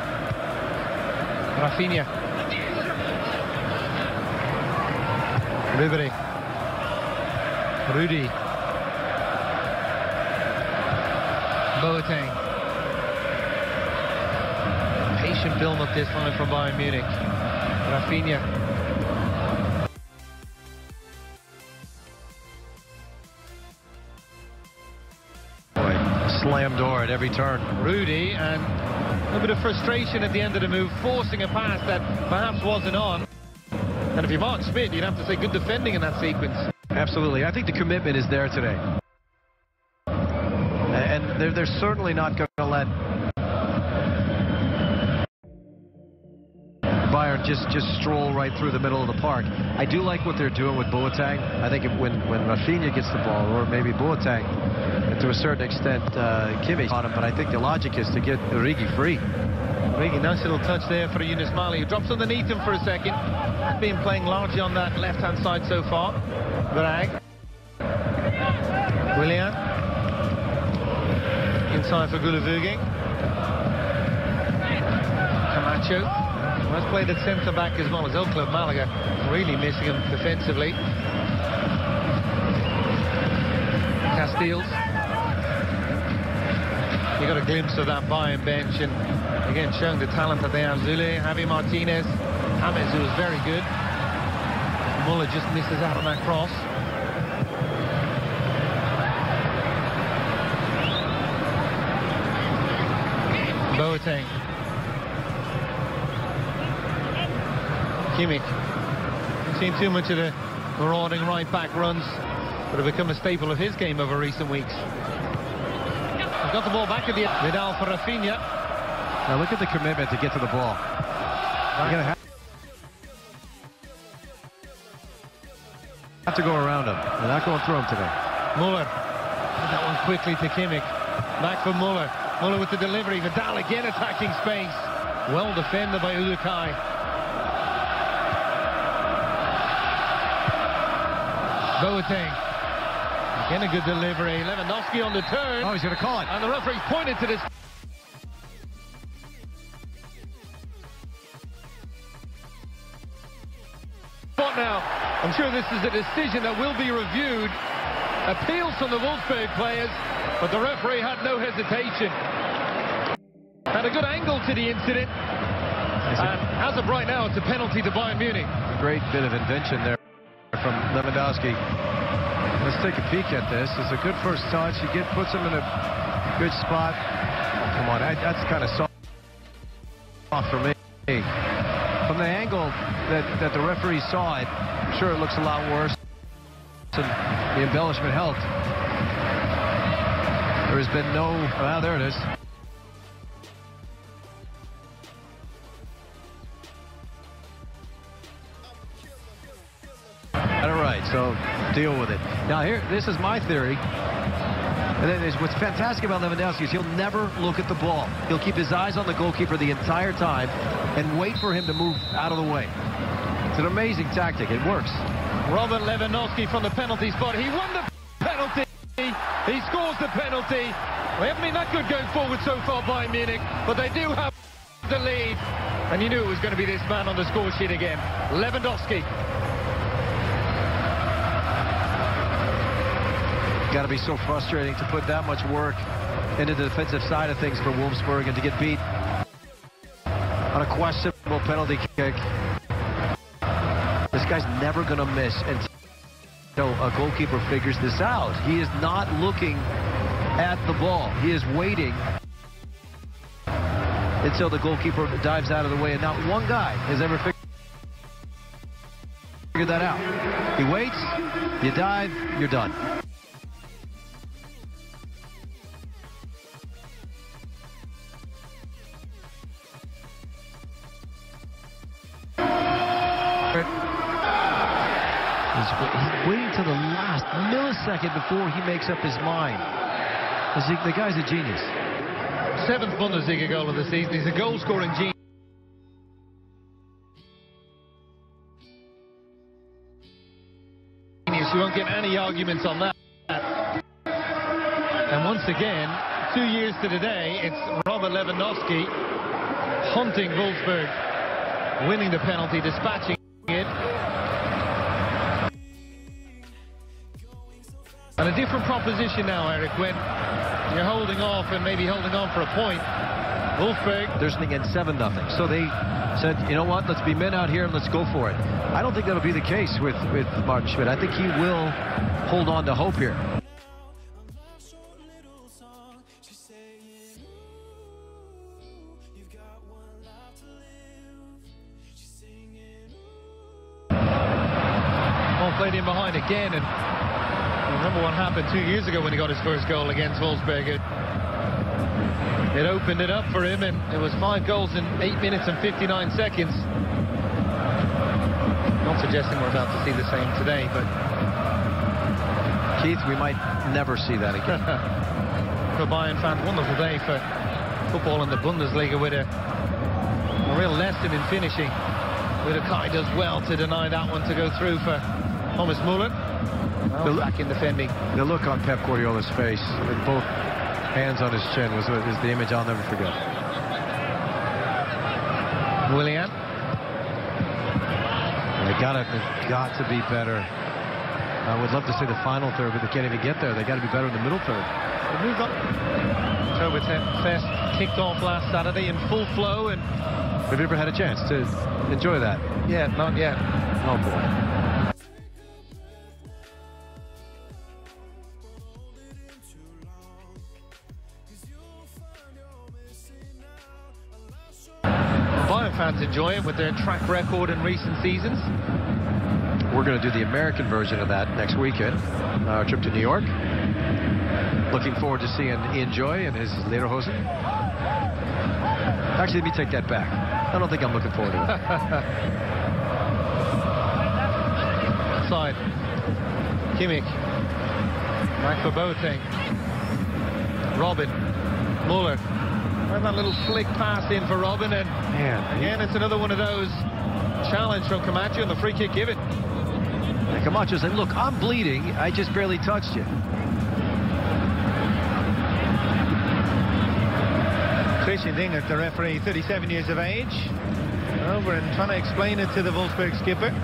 Rafinha. Ribery. Rudy. Boateng. Patient build-up this time from Bayern Munich. Rafinha. Boy, slam door at every turn. Rudy, and a bit of frustration at the end of the move, forcing a pass that perhaps wasn't on. And if you mark Schmidt, you'd have to say good defending in that sequence. Absolutely. I think the commitment is there today. And they're certainly not going to let Bayern just stroll right through the middle of the park. I do like what they're doing with Boateng. I think when Rafinha gets the ball, or maybe Boateng, and to a certain extent Kimmich on him, but I think the logic is to get Origi free. Origi, nice little touch there for Yunus Mali, who drops underneath him for a second. Been playing largely on that left-hand side so far. Varag. Willian. Inside for Goulavugui. Camacho. Has played at centre-back as well as El Club Malaga. Really missing him defensively. Castiles. You got a glimpse of that Bayern bench, and again showing the talent that they have. Zule, Javi Martinez, James, who was very good. Muller just misses out on that cross. Boateng. Kimmich. Seen too much of the marauding right-back runs that have become a staple of his game over recent weeks. He's got the ball back at the Vidal for Rafinha. Now look at the commitment to get to the ball. You're gonna have to go around him. They're not going through him today. Muller. That one quickly to Kimmich. Back for Muller. Muller with the delivery. Vidal again attacking space. Well defended by Udukai. Boateng. Again a good delivery. Lewandowski on the turn. Oh, he's going to call it. And the referee's pointed to this. What now? I'm sure this is a decision that will be reviewed. Appeals from the Wolfsburg players, but the referee had no hesitation. Had a good angle to the incident. And as of right now, it's a penalty to Bayern Munich. A great bit of invention there from Lewandowski. Let's take a peek at this. It's a good first touch. He puts him in a good spot. Oh, come on, that's kind of soft for me. From the angle that the referee saw it, I'm sure it looks a lot worse. And the embellishment helped. There has been no... Well, there it is. All right, so deal with it. Now here, this is my theory. And then what's fantastic about Lewandowski is he'll never look at the ball. He'll keep his eyes on the goalkeeper the entire time and wait for him to move out of the way. It's an amazing tactic. It works. Robert Lewandowski from the penalty spot. He won the penalty. He scores the penalty. They haven't been that good going forward so far, Bayern Munich, but they do have the lead. And you knew it was going to be this man on the score sheet again. Lewandowski. Got to be so frustrating to put that much work into the defensive side of things for Wolfsburg and to get beat on a questionable penalty kick. This guy's never going to miss until a goalkeeper figures this out. He is not looking at the ball. He is waiting until the goalkeeper dives out of the way, and not one guy has ever figured that out. He waits, you dive, you're done. He's waiting to the last millisecond before he makes up his mind. The guy's a genius. 7th Bundesliga goal of the season. He's a goal-scoring genius. You won't get any arguments on that. And once again, 2 years to the day, it's Robert Lewandowski hunting Wolfsburg, winning the penalty, dispatching it. And a different proposition now, Eric, when you're holding off and maybe holding on for a point. Wolfsburg, they're sitting at 7-0. So they said, you know what, let's be men out here and let's go for it. I don't think that'll be the case with Martin Schmidt. I think he will hold on to hope here. Ball played in behind again, and remember what happened 2 years ago when he got his first goal against Wolfsburg. It opened it up for him, and it was 5 goals in 8 minutes and 59 seconds. Not suggesting we're about to see the same today, but Keith, we might never see that again. For Bayern fans, wonderful day for football in the Bundesliga, with a real lesson in finishing. Kai does well to deny that one to go through for Thomas Müller. Well, back in defending. The look on Pep Guardiola's face with both hands on his chin is the image I'll never forget. Willian. They've got to be better. I would love to see the final third, but they can't even get there. They got to be better in the middle third. They moved on. Oktoberfest kicked off last Saturday in full flow, and have you ever had a chance to enjoy that? Yeah, not yet. Oh boy. Bayern fans enjoy it with their track record in recent seasons. We're going to do the American version of that next weekend. Our trip to New York. Looking forward to seeing Ian Joy and his Lederhosen. Actually, let me take that back. I don't think I'm looking forward to it. Side. Kimmich. Back for Boateng. Robin. Muller. And that little flick pass in for Robin, and again it's another one of those challenge from Camacho, and the free kick given. And Camacho said, look, I'm bleeding, I just barely touched you. Christian Dingert, the referee, 37 years of age, over and trying to explain it to the Wolfsburg skipper.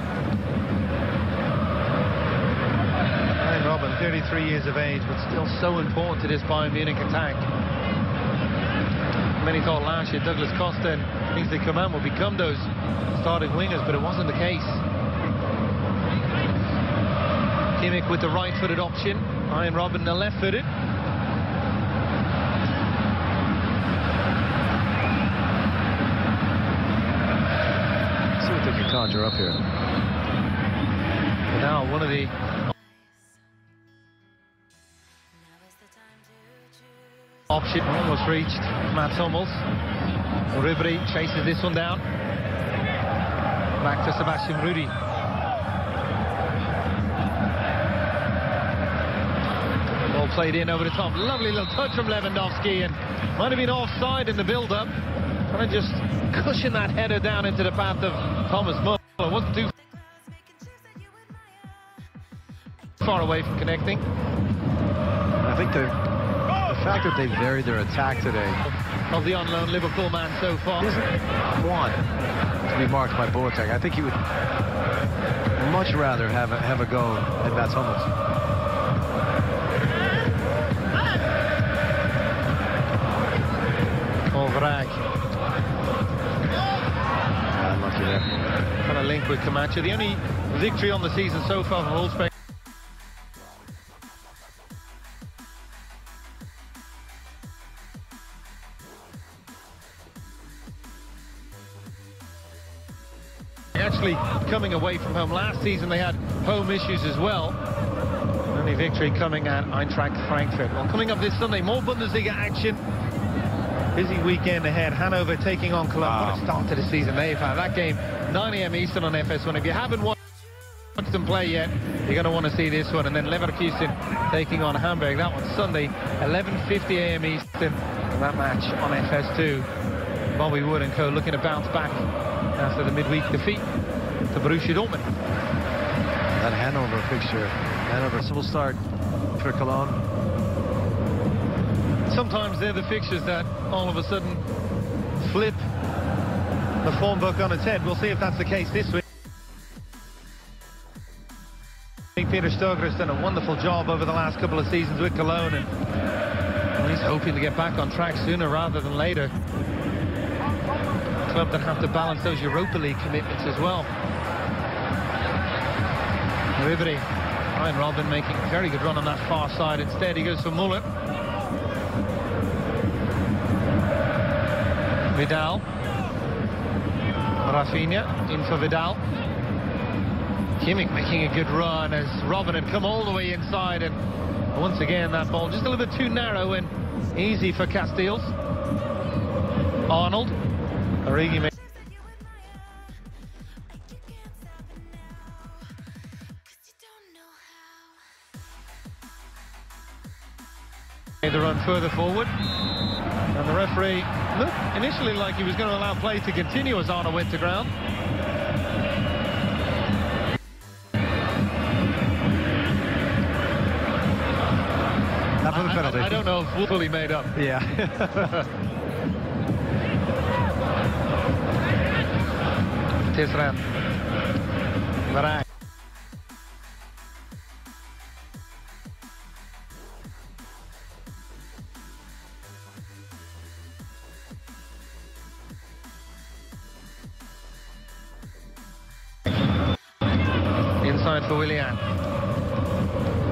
And Robin, 33 years of age, but still so important to this Bayern Munich attack. Many thought last year Douglas Costa and Kingsley Coman would become those starting wingers, but it wasn't the case. Kimmich with the right-footed option. Ian Robin the left-footed. See what they can conjure up here. And now one of the option almost reached Mats Hummels. Ribéry chases this one down. Back to Sebastian Rudy. Ball played in over the top. Lovely little touch from Lewandowski, and might have been offside in the build-up. Trying to just cushion that header down into the path of Thomas Müller. Wasn't too far away from connecting. I think the fact that they varied their attack today of the on-loan Liverpool man so far isn't one to be marked by Boateng. I think he would much rather have a go at Mats Hummels. Vrag. Unlucky there. Kind of link with Camacho. The only victory on the season so far for Wolfsburg. actually coming away from home. Last season they had home issues as well. Only victory coming at Eintracht Frankfurt. Well, coming up this Sunday, more Bundesliga action. Busy weekend ahead. Hanover taking on Cologne. What a start to the season they've had. That game, 9 AM Eastern on FS1. If you haven't watched them play yet, you're going to want to see this one. And then Leverkusen taking on Hamburg. That one's Sunday, 11:50 AM Eastern. And that match on FS2. Bobby Wood and co looking to bounce back after the midweek defeat to Borussia Dortmund. That Hanover fixture. Hanover will start for Cologne. Sometimes they're the fixtures that all of a sudden flip the form book on its head. We'll see if that's the case this week. Peter Stoger has done a wonderful job over the last couple of seasons with Cologne, and he's hoping to get back on track sooner rather than later. A club that have to balance those Europa League commitments as well. Ribery, Ryan Robben making a very good run on that far side. Instead he goes for Muller. Vidal. Rafinha in for Vidal. Kimmich making a good run as Robben had come all the way inside, and once again that ball just a little bit too narrow and easy for Casteels. Arnold. Origi made the run further forward, and the referee looked initially like he was going to allow play to continue as Arnold went to ground. I don't know if fully made up. Yeah. Tisserand. Varane. Inside for Willian.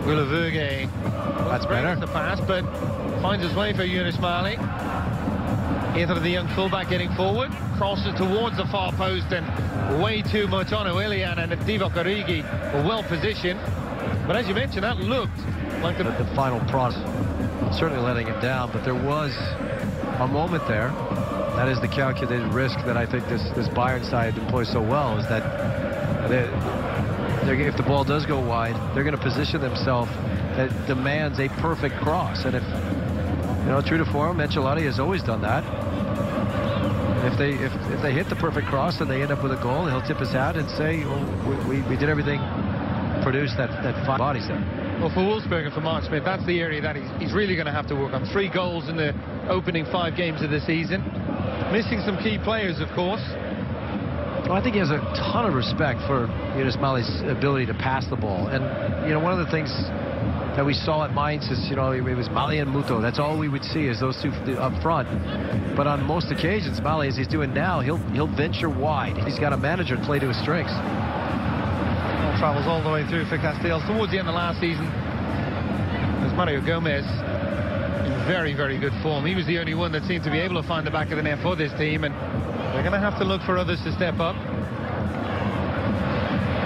Willeverge. That's better. The pass, but finds his way for Yunus Mali. Either the young fullback getting forward, crosses towards the far post, and way too much on Willian, and Divock Origi were well positioned. But as you mentioned, that looked like the final cross, certainly letting him down, but there was a moment there. That is the calculated risk that I think this Bayern side employs so well, is that if the ball does go wide, they're going to position themselves that demands a perfect cross. And if, you know, true to form, Ancelotti has always done that. If they hit the perfect cross and they end up with a goal, he'll tip his hat and say, well, we did everything, produce that five bodies there. Well, for Wolfsburg and for Mark Schmidt, that's the area that he's really going to have to work on. 3 goals in the opening 5 games of the season. Missing some key players, of course. Well, I think he has a ton of respect for Yunus Mali's ability to pass the ball. And, you know, one of the things that we saw at Mainz is, you know, it was Mali and Muto. That's all we would see is those two up front. But on most occasions, Mali, as he's doing now, he'll venture wide. He's got a manager to play to his strengths. Well, travels all the way through for Casteels. Towards the end of last season, there's Mario Gomez in very, very good form. He was the only one that seemed to be able to find the back of the net for this team, and they're going to have to look for others to step up.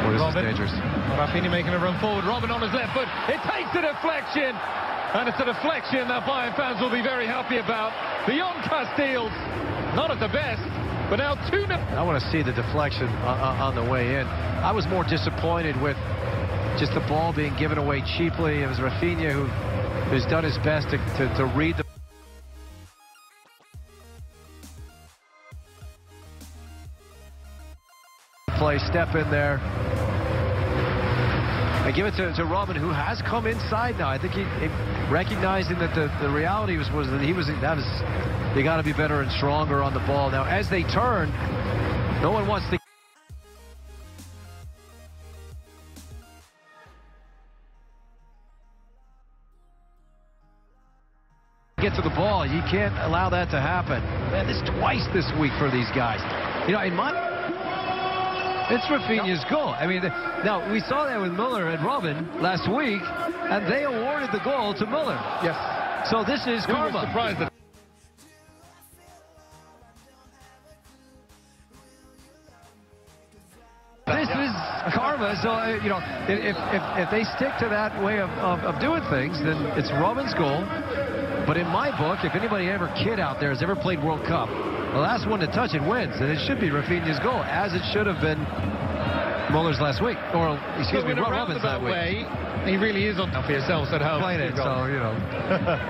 Well, this is dangerous. Rafinha making a run forward. Robben on his left foot. It takes a deflection. And it's a deflection that Bayern fans will be very happy about. Beyond Casteels. Not at the best, but now 2-0. I want to see the deflection on the way in. I was more disappointed with just the ball being given away cheaply. It was Rafinha who's done his best to read the play, step in there. I give it to Robben, who has come inside now. I think he recognizing that the reality was that they got to be better and stronger on the ball. Now, as they turn, no one wants to get to the ball. You can't allow that to happen. Man, this twice this week for these guys. You know, it's Rafinha's goal. I mean, now, we saw that with Müller and Robben last week, and they awarded the goal to Müller. Yes. So this is karma. Surprised that karma. So, you know, if they stick to that way of doing things, then it's Robben's goal. But in my book, if anybody kid out there has ever played World Cup, the last one to touch it wins, and it should be Rafinha's goal, as it should have been Muller's last week, or excuse me, Robben's that week. He really is on for yourself at home. Playing it, so you know.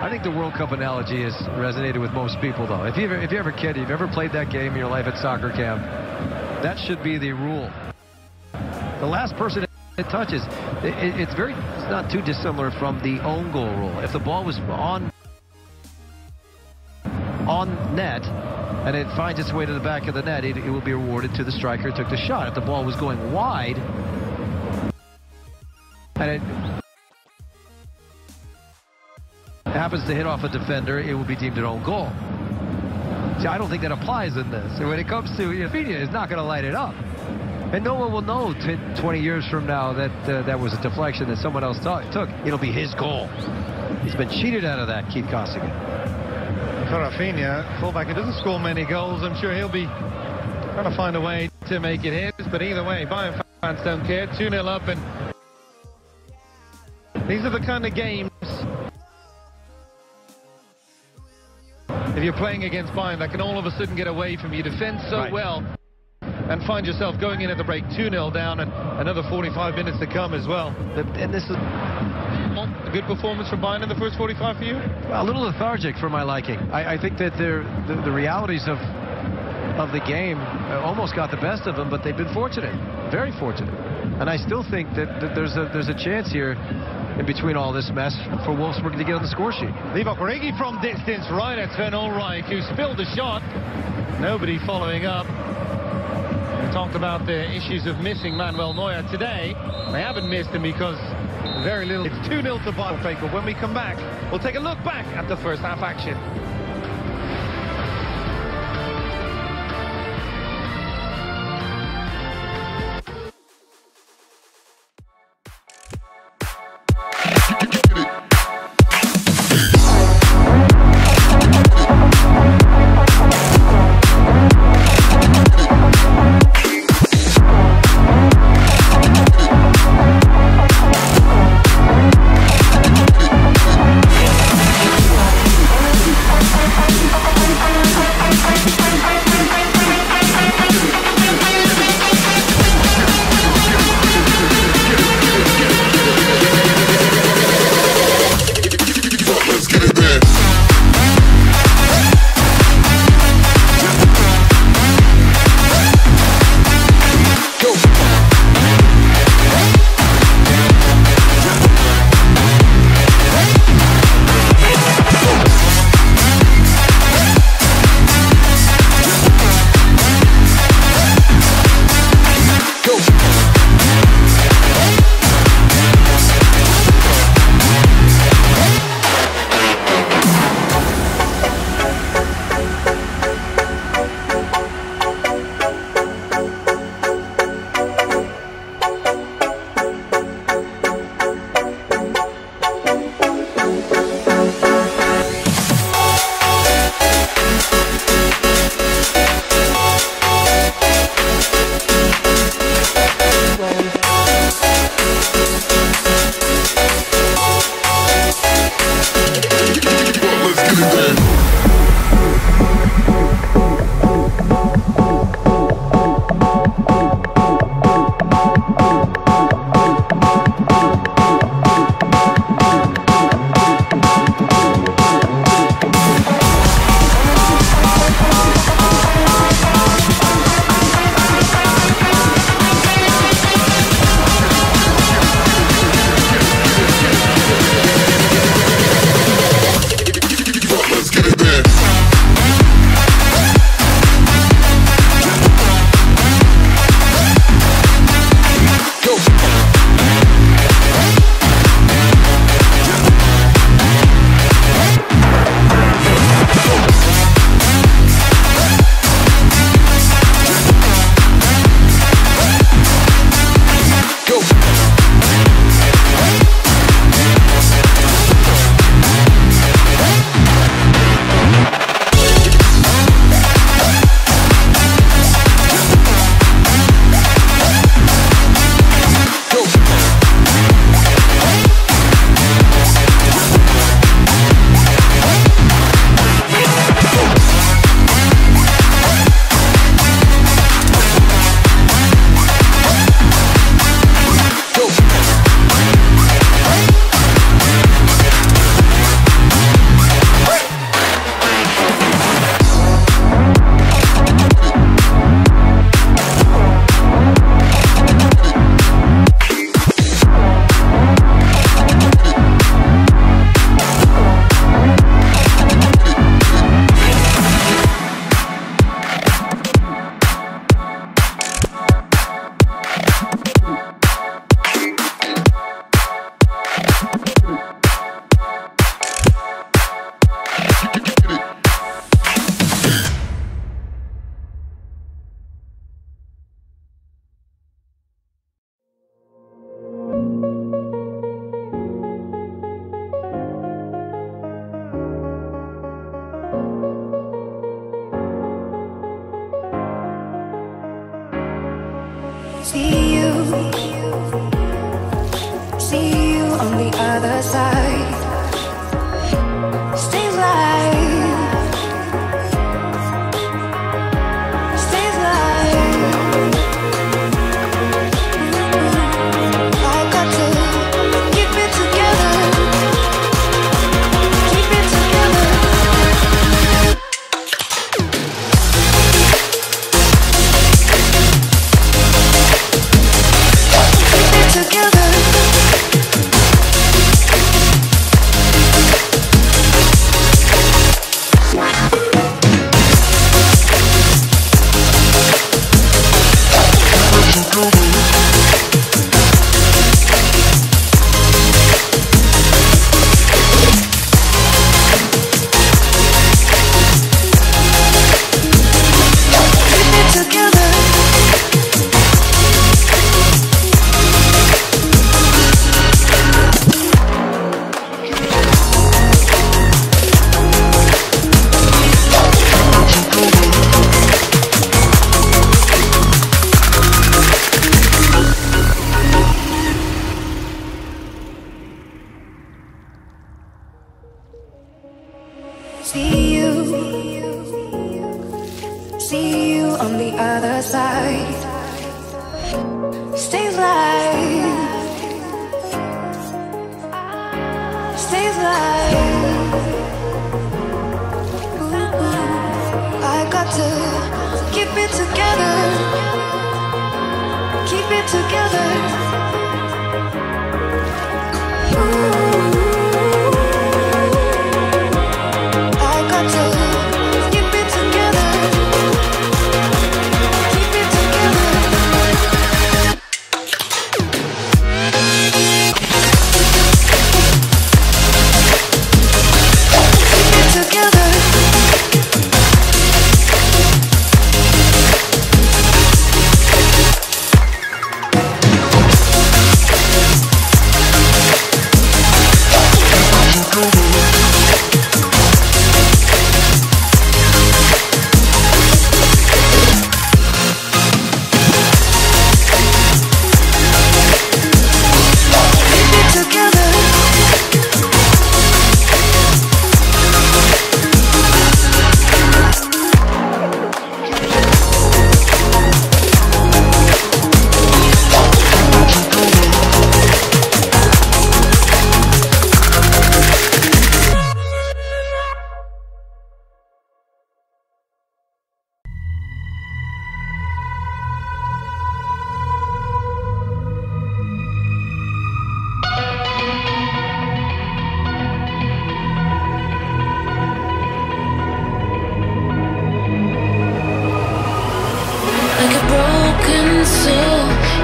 I think the World Cup analogy has resonated with most people, though. If you ever kid, you've ever played that game in your life at soccer camp, that should be the rule. The last person it touches, it's not too dissimilar from the own goal rule. If the ball was on net and it finds its way to the back of the net, it will be awarded to the striker who took the shot. If the ball was going wide and it happens to hit off a defender, it will be deemed an own goal. See, I don't think that applies in this. When it comes to Rafinha, is not going to light it up. And no one will know 20 years from now that that was a deflection that someone else took. It'll be his goal. He's been cheated out of that, Keith Costigan. For Rafinha, fullback, who doesn't score many goals, I'm sure he'll be trying to find a way to make it his. But either way, Bayern fans don't care. 2-0 up, and these are the kind of games, if you're playing against Bayern, that can all of a sudden get away from you. Defend so well and find yourself going in at the break 2-0 down, and another 45 minutes to come as well. And this is a good performance from Bayern in the first 45 for you? A little lethargic for my liking. I think that the realities of the game almost got the best of them, but they've been fortunate, very fortunate. And I still think that there's a chance here in between all this mess for Wolfsburg to get on the score sheet. Livac Origi from distance, right at Sven Ulreich, who spilled the shot. Nobody following up. We talked about the issues of missing Manuel Neuer today. They haven't missed him because very little. It's 2-0 to Bayern. But when we come back, we'll take a look back at the first half action. See you on the other side. Stay alive. Stay alive. I got to keep it together. Keep it together. See you on the other side. Stay alive. Stay alive. I got to keep it together. Keep it together.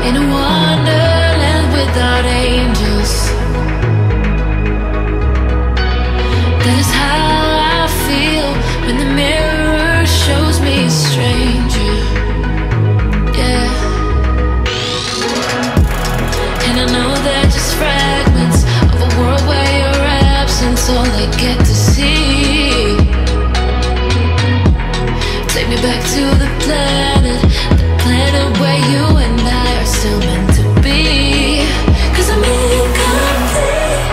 In a wonderland without angels. That is how I feel when the mirror shows me a stranger. Yeah. And I know they're just fragments of a world where your absence all I get to see. Take me back to the planet where you and I are still meant to be. 'Cause I'm incomplete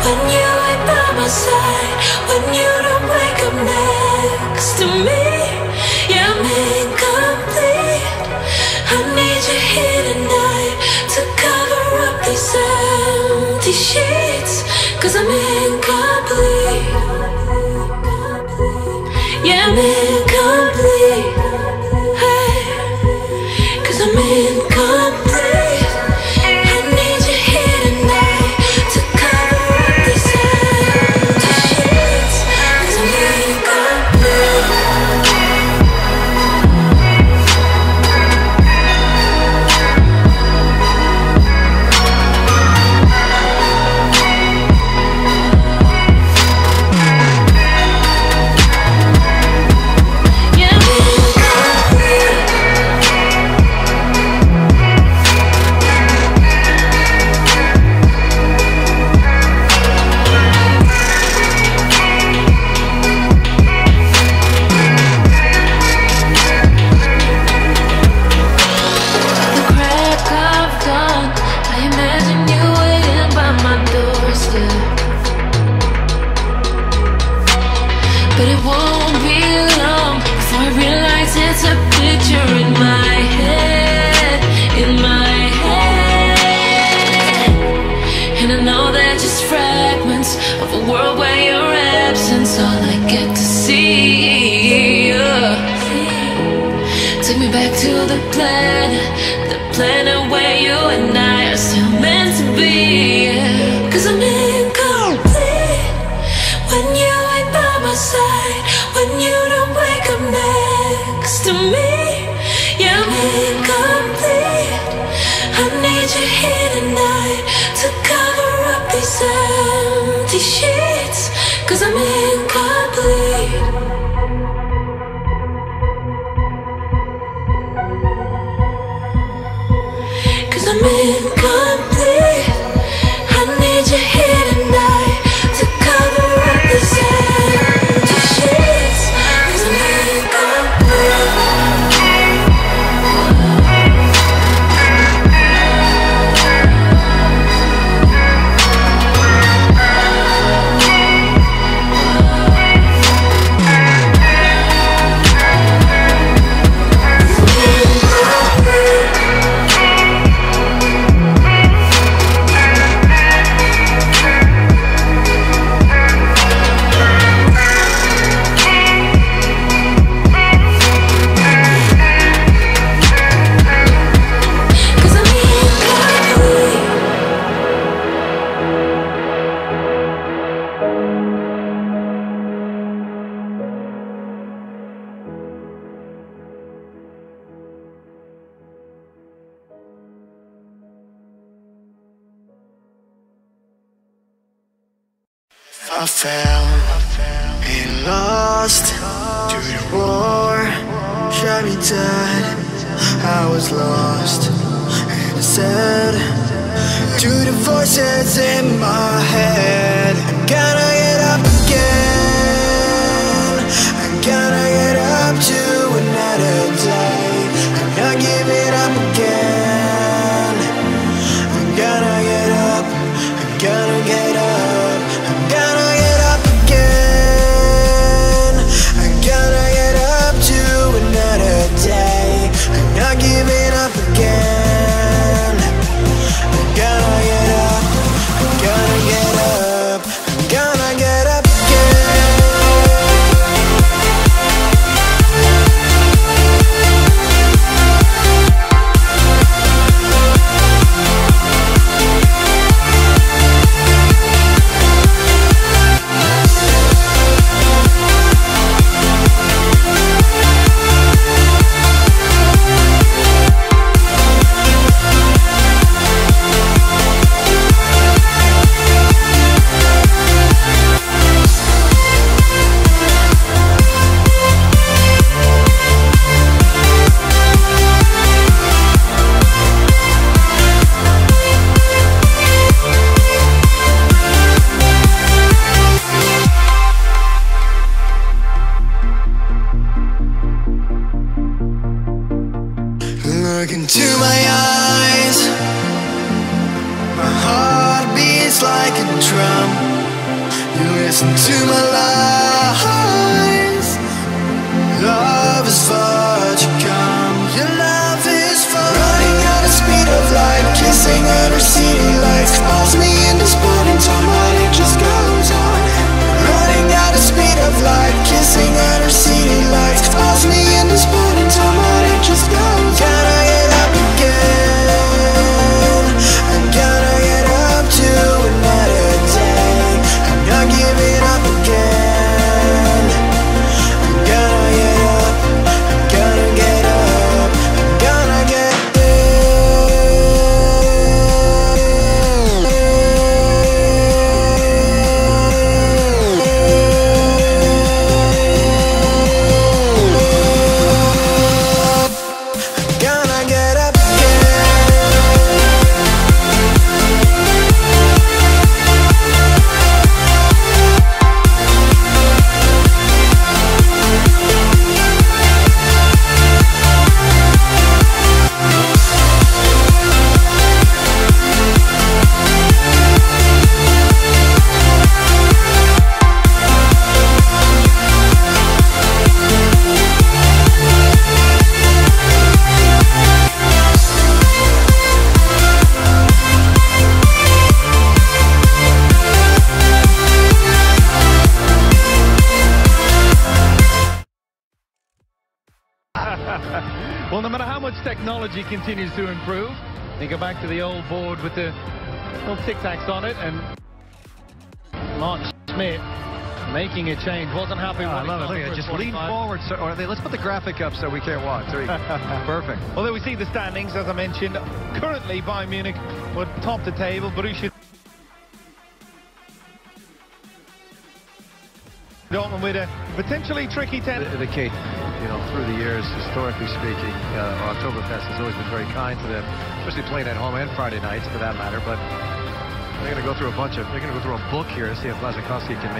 when you ain't by my side, when you don't wake up next to me. Yeah, I'm incomplete. I need you here tonight to cover up these empty sheets. 'Cause I'm incomplete. Yeah, I'm incomplete. I'm incomplete. I need you here tonight to cover up these empty sheets. 'Cause I'm incomplete. but it won't be long before I realize it's a picture in my head, in my head. And I know they're just fragments of a world where your absence all I get to see. Take me back to the planet where you and I are still meant to be. 'Cause I'm incomplete when you ain't by my side, when you don't wake up next to me. Yeah, I'm incomplete. I need you here tonight to cover up these empty sheets. 'Cause I'm incomplete. I'm incomplete. I need you here tonight to cover up these empty sheets. 'Cause I'm incomplete. I fell and lost to the war, shot me dead. I was lost and I said to the voices in my head, I'm gonna get up again. I'm gonna get up to another day. I'm not giving up again. I'm gonna get up. I'm gonna get up. Giving up again. I'm gonna get up. I'm gonna get up. I'm gonna get up Look into my eyes. My heart beats like a drum. You listen to my lies. Love is far to come. Your love is far. Running at the speed of light, kissing under city lights. Calls me in this morning time, but it just goes on. Running at the speed of light, kissing under city lights. Calls me in this morning time, but it just goes on. Gotta get up again. I'm gonna get up to another day. I'm not giving up again. Well, no matter how much technology continues to improve, you go back to the old board with the little tic-tacs on it, and Mark Schmidt making a change. Wasn't happy with it. I love it. Look at it. Just lean forward. So, or let's put the graphic up so we can't watch. Perfect. Well, there we see the standings, as I mentioned. Currently, Bayern Munich would top the table. Borussia Dortmund with a potentially tricky 10. The Kate, you know, through the years, historically speaking, Oktoberfest has always been very kind to them, especially playing at home and Friday nights, for that matter. But they're going to go through they're going to go through a book here to see if Blazikowski can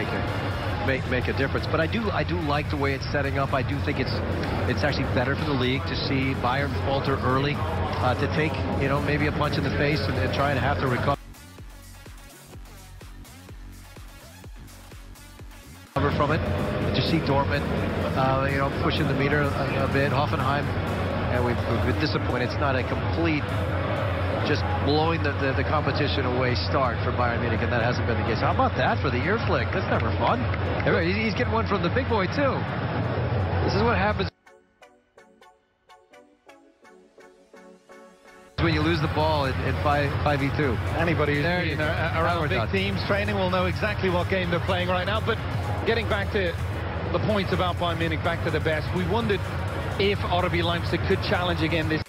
make a difference. But I do like the way it's setting up. I do think it's actually better for the league to see Bayern falter early, to take, you know, maybe a punch in the face and try and have to recover from it. To see Dortmund, you know, pushing the meter a bit. Hoffenheim, and we've been disappointed. It's not a complete, just blowing the competition away start for Bayern Munich, and that hasn't been the case. How about that for the ear flick? That's never fun. He's getting one from the big boy too. This is what happens when you lose the ball in 5v2. Anybody who's been around big teams training will know exactly what game they're playing right now. But getting back to the points about Bayern Munich, back to the best, we wondered if RB Leipzig could challenge again this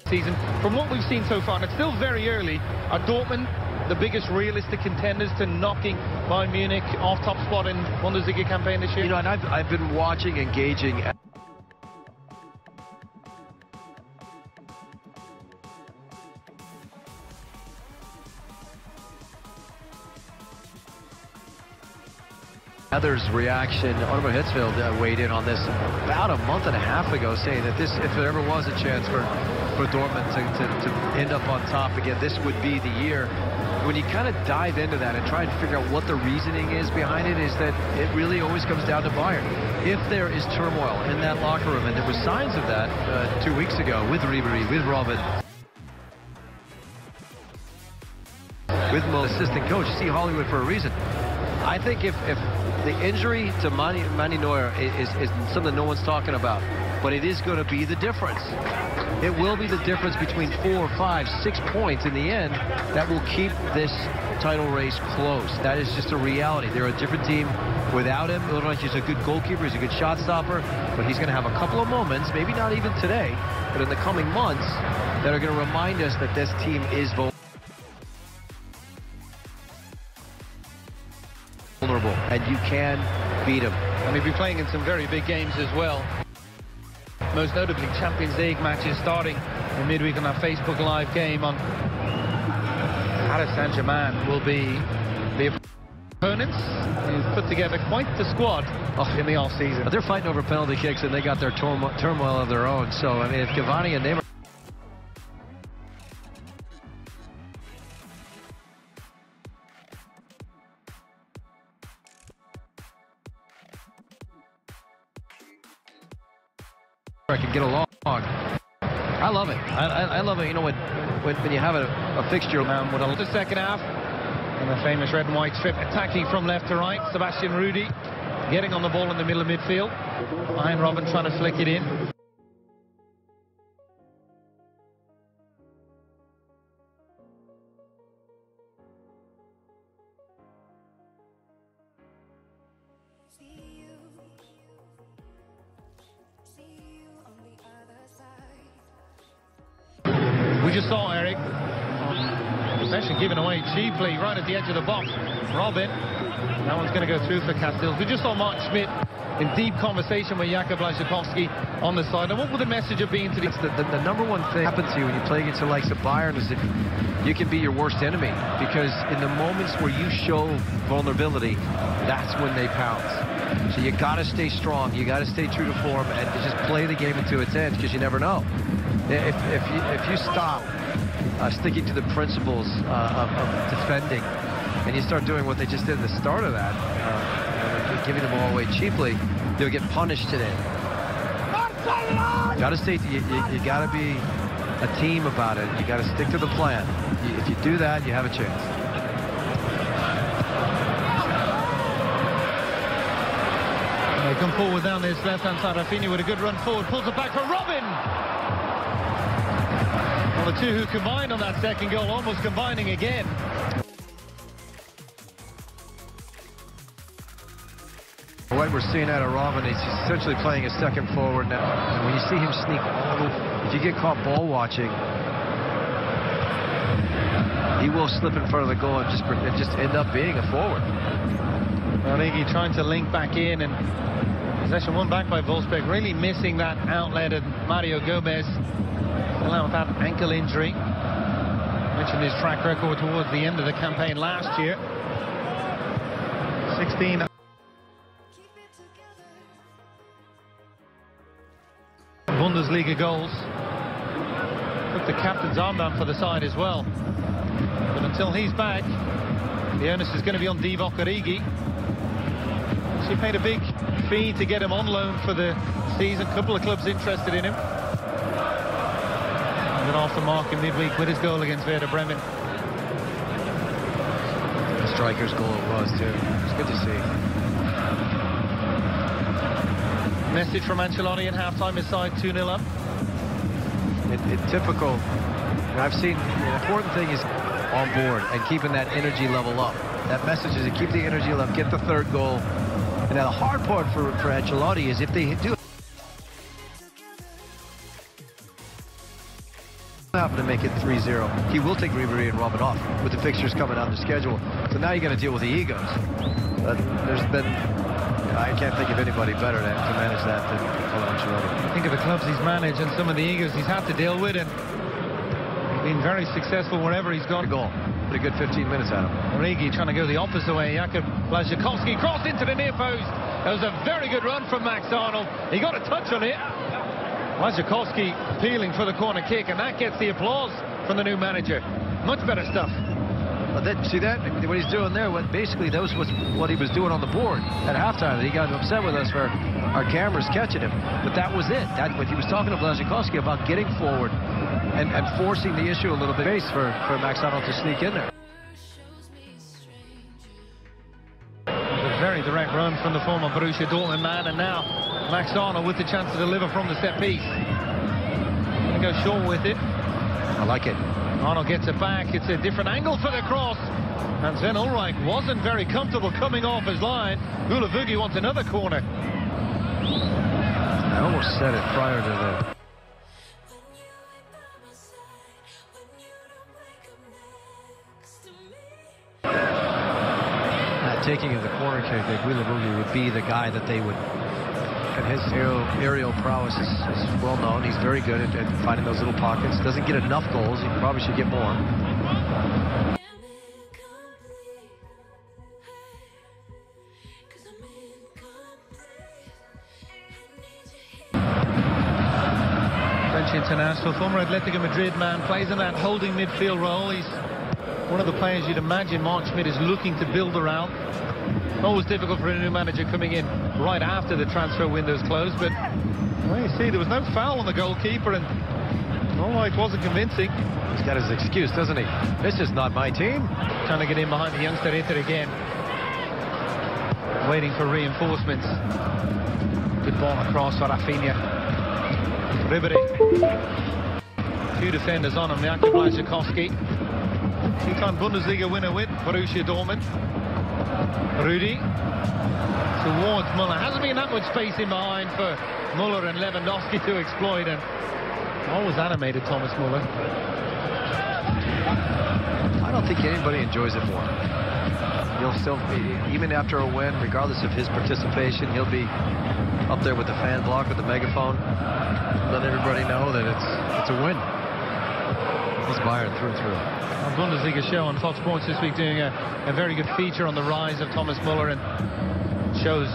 season. From what we've seen so far, and it's still very early, are Dortmund the biggest realistic contenders to knocking Bayern Munich off top spot in Bundesliga campaign this year? You know, and I've been watching, engaging. Others' reaction. Oliver Hitzfeld weighed in on this about a month and a half ago, saying that this, if there ever was a chance for Dortmund to end up on top again, this would be the year. When you kind of dive into that and try and figure out what the reasoning is behind it, is that it really always comes down to Bayern. If there is turmoil in that locker room, and there were signs of that 2 weeks ago with Ribery, with Robin, with Mo, assistant coach. You see Hollywood for a reason. I think if the injury to Manny Neuer is something no one's talking about, but it is going to be the difference. It will be the difference between 4, 5, 6 points in the end that will keep this title race close. That is just a reality. They're a different team without him. He's a good goalkeeper, he's a good shot stopper, but he's going to have a couple of moments, maybe not even today, but in the coming months, that are going to remind us that this team is vulnerable, and you can beat them. And we'll be playing in some very big games as well. Most notably Champions League matches starting in midweek on our Facebook Live game on Paris Saint-Germain will be the opponents. Who've put together quite the squad in the off-season. But they're fighting over penalty kicks, and they got their turmoil of their own. So, I mean, if Cavani and Neymar I can get along. I love it. I love it. You know, when you have a fixture around with the second half, and the famous red and white strip, attacking from left to right. Sebastian Rudy getting on the ball in the middle of midfield. Ian Robin trying to flick it in. We just saw Eric possession given away cheaply right at the edge of the box. Robin, that one's going to go through for Castells. We just saw Mark Schmidt in deep conversation with Jakub Blazikowski on the side. And what would the message have been to the number one thing that happens to you when you play against the likes of Bayern is that you can be your worst enemy, because in the moments where you show vulnerability, that's when they pounce. So you got to stay strong, you got to stay true to form, and to just play the game into its end, because you never know. If you stop sticking to the principles of defending, and you start doing what they just did at the start of that, giving the ball away cheaply, you'll get punished today. You got to stay. You got to be a team about it. You got to stick to the plan. If you do that, you have a chance. come forward down this left-hand side. Rafinha with a good run forward, pulls it back for Robin. Well, the two who combined on that second goal almost combining again. What we're seeing out of Robin is he's essentially playing a second forward now. And when you see him sneak all the, if you get caught ball watching, he will slip in front of the goal and just end up being a forward. Origi trying to link back in, and possession won back by Wolfsburg, really missing that outlet, and Mario Gomez still out with that ankle injury. Mentioned his track record towards the end of the campaign last year. 16 Bundesliga goals. Took the captain's armband for the side as well. But until he's back, the onus is going to be on Divock Origi. She paid a big fee to get him on loan for the season. A couple of clubs interested in him. And then off the mark in midweek with his goal against Werder Bremen. The striker's goal it was too. It's good to see. Message from Ancelotti in halftime, his side 2-0 up. Typical. I've seen the important thing is on board and keeping that energy level up. That message is to keep the energy level, get the third goal. And now the hard part for Ancelotti is if they do happen to make it 3-0, he will take Ribery and Robin off with the fixtures coming on the schedule. So now you're going to deal with the egos. There's been, I can't think of anybody better to manage that than Ancelotti. Think of the clubs he's managed and some of the egos he's had to deal with, and he's been very successful wherever he's gone. A goal. Pretty good 15 minutes out of him. Origi trying to go the opposite way. Jakub Błaszczykowski crossed into the near post. That was a very good run from Max Arnold. He got a touch on it. Błaszczykowski appealing for the corner kick, and that gets the applause from the new manager. Much better stuff. See that? What he's doing there, basically that was what he was doing on the board at halftime. He got upset with us for our cameras catching him. But that was it. What he was talking to Błaszczykowski about getting forward and forcing the issue a little bit. Space for Max Arnold to sneak in there. A very direct run from the former Borussia Dortmund man, and now Max Arnold with the chance to deliver from the set piece. Gonna go short with it. I like it. Arnold gets it back. It's a different angle for the cross. And Sven Ulreich wasn't very comfortable coming off his line. Gula Vugi wants another corner. I almost said it prior to the... taking of the corner kick, that Gula Vugi would be the guy that they would... And his aerial prowess is well known. He's very good at finding those little pockets. Doesn't get enough goals. He probably should get more. French international, former Atletico Madrid man, plays in that holding midfield role. He's one of the players you'd imagine Mark Schmidt is looking to build around. Always difficult for a new manager coming in right after the transfer window's closed, but well, you see there was no foul on the goalkeeper, and Ulreich wasn't convincing. He's got his excuse, doesn't he? This is not my team. Trying to get in behind the youngster Ritter again. Waiting for reinforcements. Good ball across for Rafinha. Ribery. Two defenders on him, Jakub Błaszczykowski. Two-time Bundesliga winner with Borussia Dortmund. Rudy towards Muller. Hasn't been that much space in behind for Muller and Lewandowski to exploit, and always animated Thomas Muller. I don't think anybody enjoys it more. He'll still be, even after a win, regardless of his participation, he'll be up there with the fan block with the megaphone, let everybody know that it's a win. It's Bayern through and through. Our Bundesliga show on Fox Sports this week doing a very good feature on the rise of Thomas Muller, and shows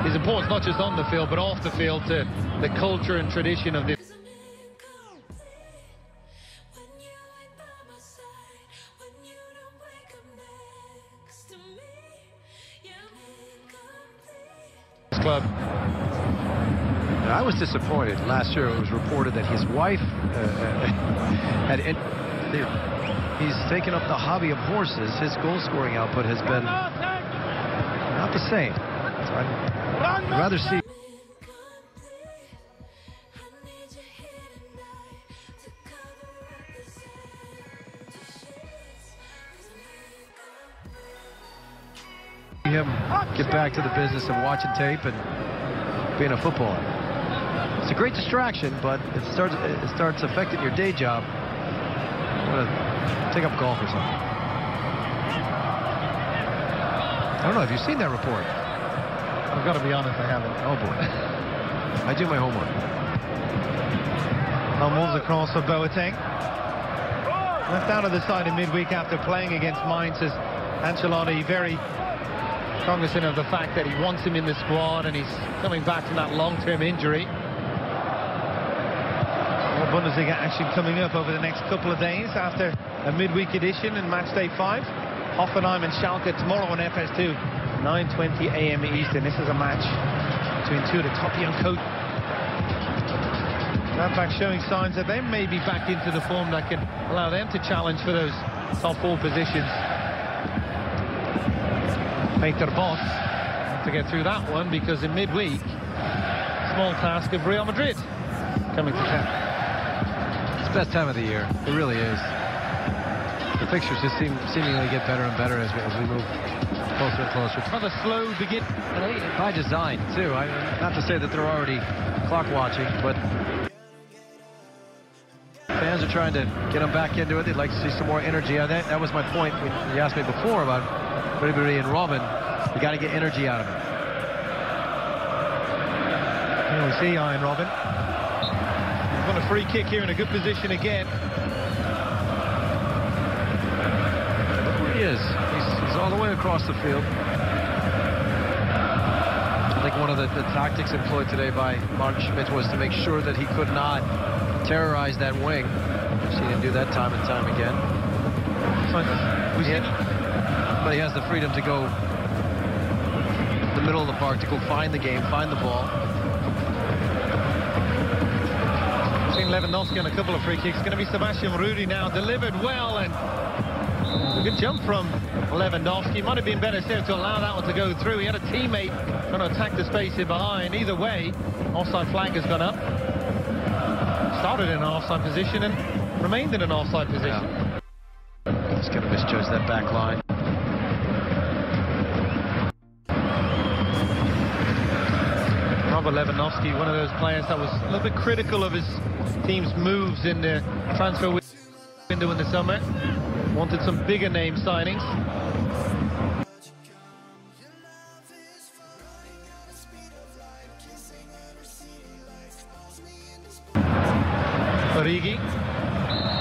his importance not just on the field but off the field to the culture and tradition of this club. I was disappointed. Last year it was reported that his wife he's taken up the hobby of horses. His goal-scoring output has been not the same. So I'd rather see him get back to the business of watching tape and being a footballer. It's a great distraction, but it starts affecting your day job. I'm going to take up golf or something. I don't know. Have you seen that report? I've got to be honest, I haven't. Oh, boy. I do my homework. Moves across for Boateng. Left out of the side in midweek after playing against Mainz. As Ancelotti very cognizant of the fact that he wants him in the squad and he's coming back from that long-term injury. More Bundesliga action coming up over the next couple of days after a midweek edition in match day 5. Hoffenheim and Schalke tomorrow on FS2, 9:20 a.m. Eastern. This is a match between two of the top young coaches. Gladbach showing signs that they may be back into the form that can allow them to challenge for those top 4 positions. Peter Bosz to get through that one, because in midweek, small task of Real Madrid coming to town. It's the best time of the year. It really is. The fixtures just seemingly get better and better as we move closer and closer. Rather slow begin. By design, too. Not to say that they're already clock watching, but fans are trying to get them back into it. They'd like to see some more energy. That was my point when you asked me before about Ribery and Robin. You got to get energy out of it. Here we see Iron Robin. He's got a free kick here in a good position again. He is. He's all the way across the field. I think one of the tactics employed today by Martin Schmidt was to make sure that he could not terrorize that wing. We've seen him do that time and time again. But he has the freedom to go the middle of the park, to go find the game, find the ball. We've seen Lewandowski on a couple of free kicks. It's going to be Sebastian Rudy now, delivered well, and a good jump from Lewandowski. Might have been better still to allow that one to go through. He had a teammate trying to attack the space in behind. Either way, offside flag has gone up. Started in an offside position and remained in an offside position. Yeah. He's going to misjudge that back line. Robert Lewandowski, one of those players that was a little bit critical of his team's moves in the transfer window in the summer. Wanted some bigger name signings. Origi.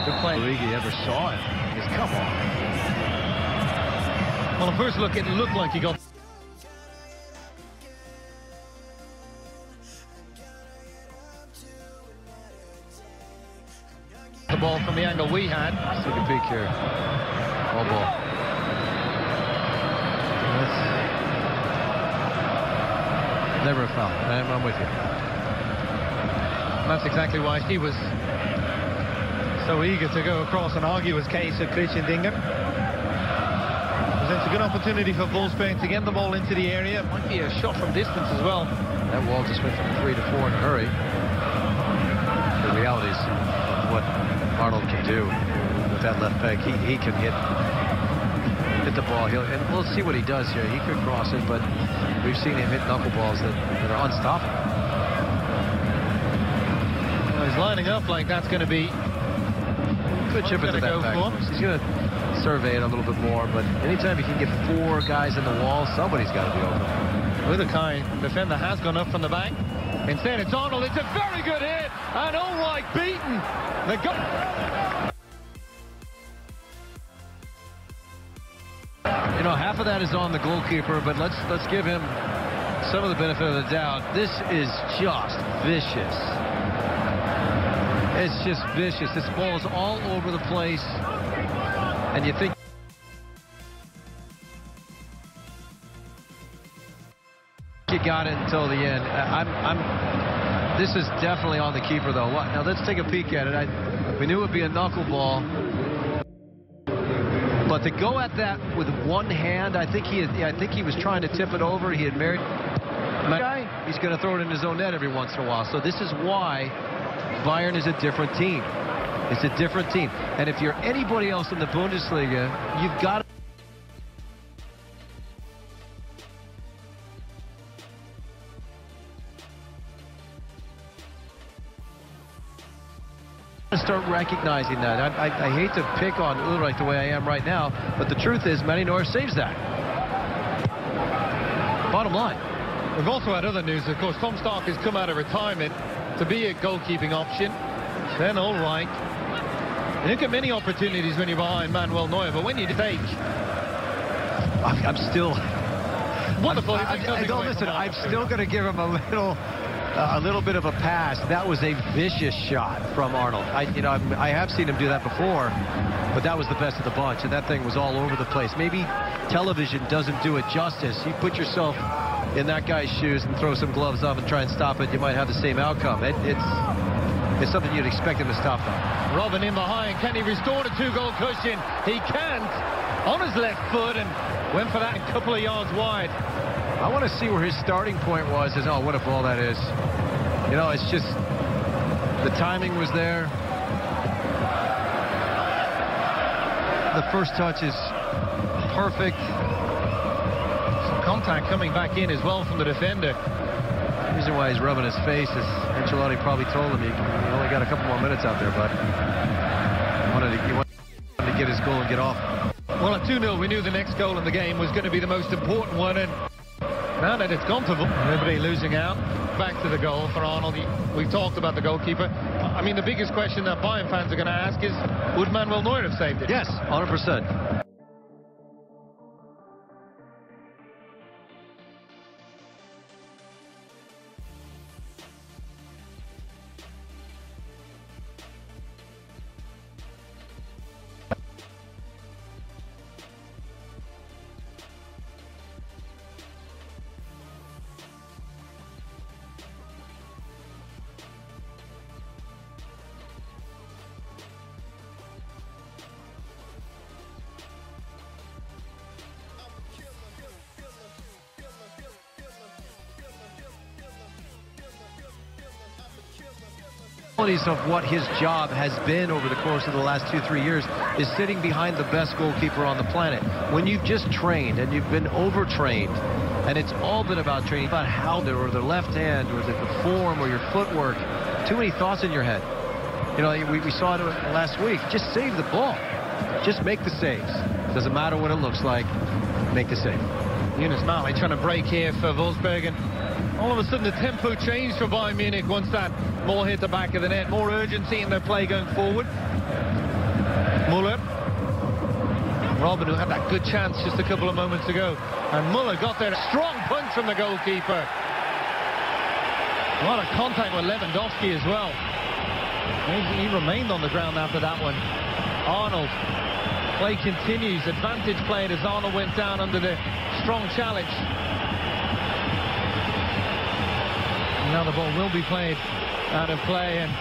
Good play. Origi ever saw it. Come on. Well, at first look, it looked like he got the ball from the angle we had. Let's take a peek here. All ball. Never a foul. I'm with you. That's exactly why he was so eager to go across and argue his case at Christian Dinger. Presents a good opportunity for Wolfsburg to get the ball into the area. It might be a shot from distance as well. That wall just went from 3 to 4 in a hurry. The realities of what Arnold can do with that left peg. He can hit the ball. And we'll see what he does here. He could cross it, but we've seen him hit knuckleballs that are unstoppable. Well, he's lining up like that's going to be good chip into that back. He's going to survey it a little bit more, but anytime you can get 4 guys in the wall, somebody's got to be open. Udokai, defender, has gone up from the back. Instead, it's Arnold. It's a very good hit, and Ulreich beaten. The You know, half of that is on the goalkeeper, but let's give him some of the benefit of the doubt. This is just vicious. It's just vicious. This ball is all over the place, and you think you got it until the end. This is definitely on the keeper, though. Now let's take a peek at it. We knew it would be a knuckleball, but to go at that with one hand, I think he was trying to tip it over. He had married guy. He's going to throw it in his own net every once in a while. So this is why Bayern is a different team. It's a different team. And if you're anybody else in the Bundesliga, you've got start recognizing that. I hate to pick on Ulreich the way I am right now, but the truth is Manny Neuer saves that. Bottom line. We've also had other news, of course. Tom Stark has come out of retirement to be a goalkeeping option. Then Ulreich. You don't get many opportunities when you're behind Manuel Neuer, but when you take... I'm still... Wonderful. I'm still going to give him a little bit of a pass. That was a vicious shot from Arnold. I have seen him do that before, but that was the best of the bunch, and that thing was all over the place. Maybe television doesn't do it justice. You put yourself in that guy's shoes and throw some gloves off and try and stop it, you might have the same outcome. It's something you'd expect him to stop, though. Robin in behind. Can he restore the two-goal cushion? He can't. On his left foot, and went for that a couple of yards wide. I want to see where his starting point was. Oh, what a ball that is. It's just the timing was there. The first touch is perfect. Some contact coming back in as well from the defender. The reason why he's rubbing his face is Ancelotti probably told him you only got a couple more minutes out there, but he wanted to get his goal and get off. Well, at 2-0, we knew the next goal in the game was going to be the most important one, and now that it's gone to everybody losing out, back to the goal for Arnold. We've talked about the goalkeeper. I mean, the biggest question that Bayern fans are going to ask is, would Manuel Neuer have saved it? Yes, 100%. Of what his job has been over the course of the last 2-3 years is sitting behind the best goalkeeper on the planet. When you've just trained and you've been overtrained, and it's all been about training, about how or the left hand or the form or your footwork, too many thoughts in your head. We saw it last week. Just save the ball. Just make the saves. Doesn't matter what it looks like. Make the save. Yunus Mali trying to break here for Wolfsburg, and all of a sudden the tempo changed for Bayern Munich once that ball hit the back of the net. More urgency in their play going forward. Muller. Robin, who had that good chance just a couple of moments ago. And Muller got there. Strong punch from the goalkeeper. A lot of contact with Lewandowski as well. He remained on the ground after that one. Arnold. Play continues. Advantage played as Arnold went down under the strong challenge. Now the ball will be played out of play, and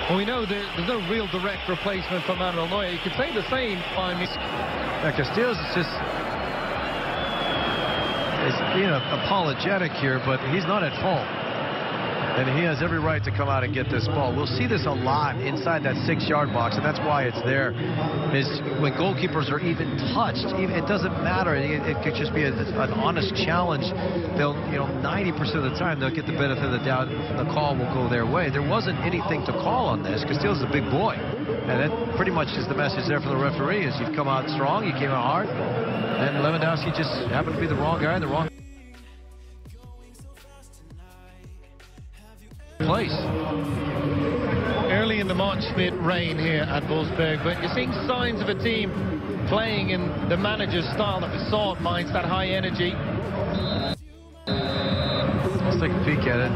well, we know there's no real direct replacement for Manuel Neuer. You could say the same by Castillo's is being apologetic here, but he's not at fault. And he has every right to come out and get this ball. We'll see this a lot inside that 6-yard box, and that's why it's there. Is when goalkeepers are even touched, it doesn't matter. It could just be an honest challenge. They'll, 90% of the time they'll get the benefit of the doubt. The call will go their way. There wasn't anything to call on this. Castillo's a big boy, and that pretty much is the message there from the referee: is you've come out strong, you came out hard, and Lewandowski just happened to be the wrong guy in the wrong place. Early in the March rain here at Wolfsburg, but you're seeing signs of a team playing in the manager's style that we saw at Mainz, that high energy. Let's take a peek at it.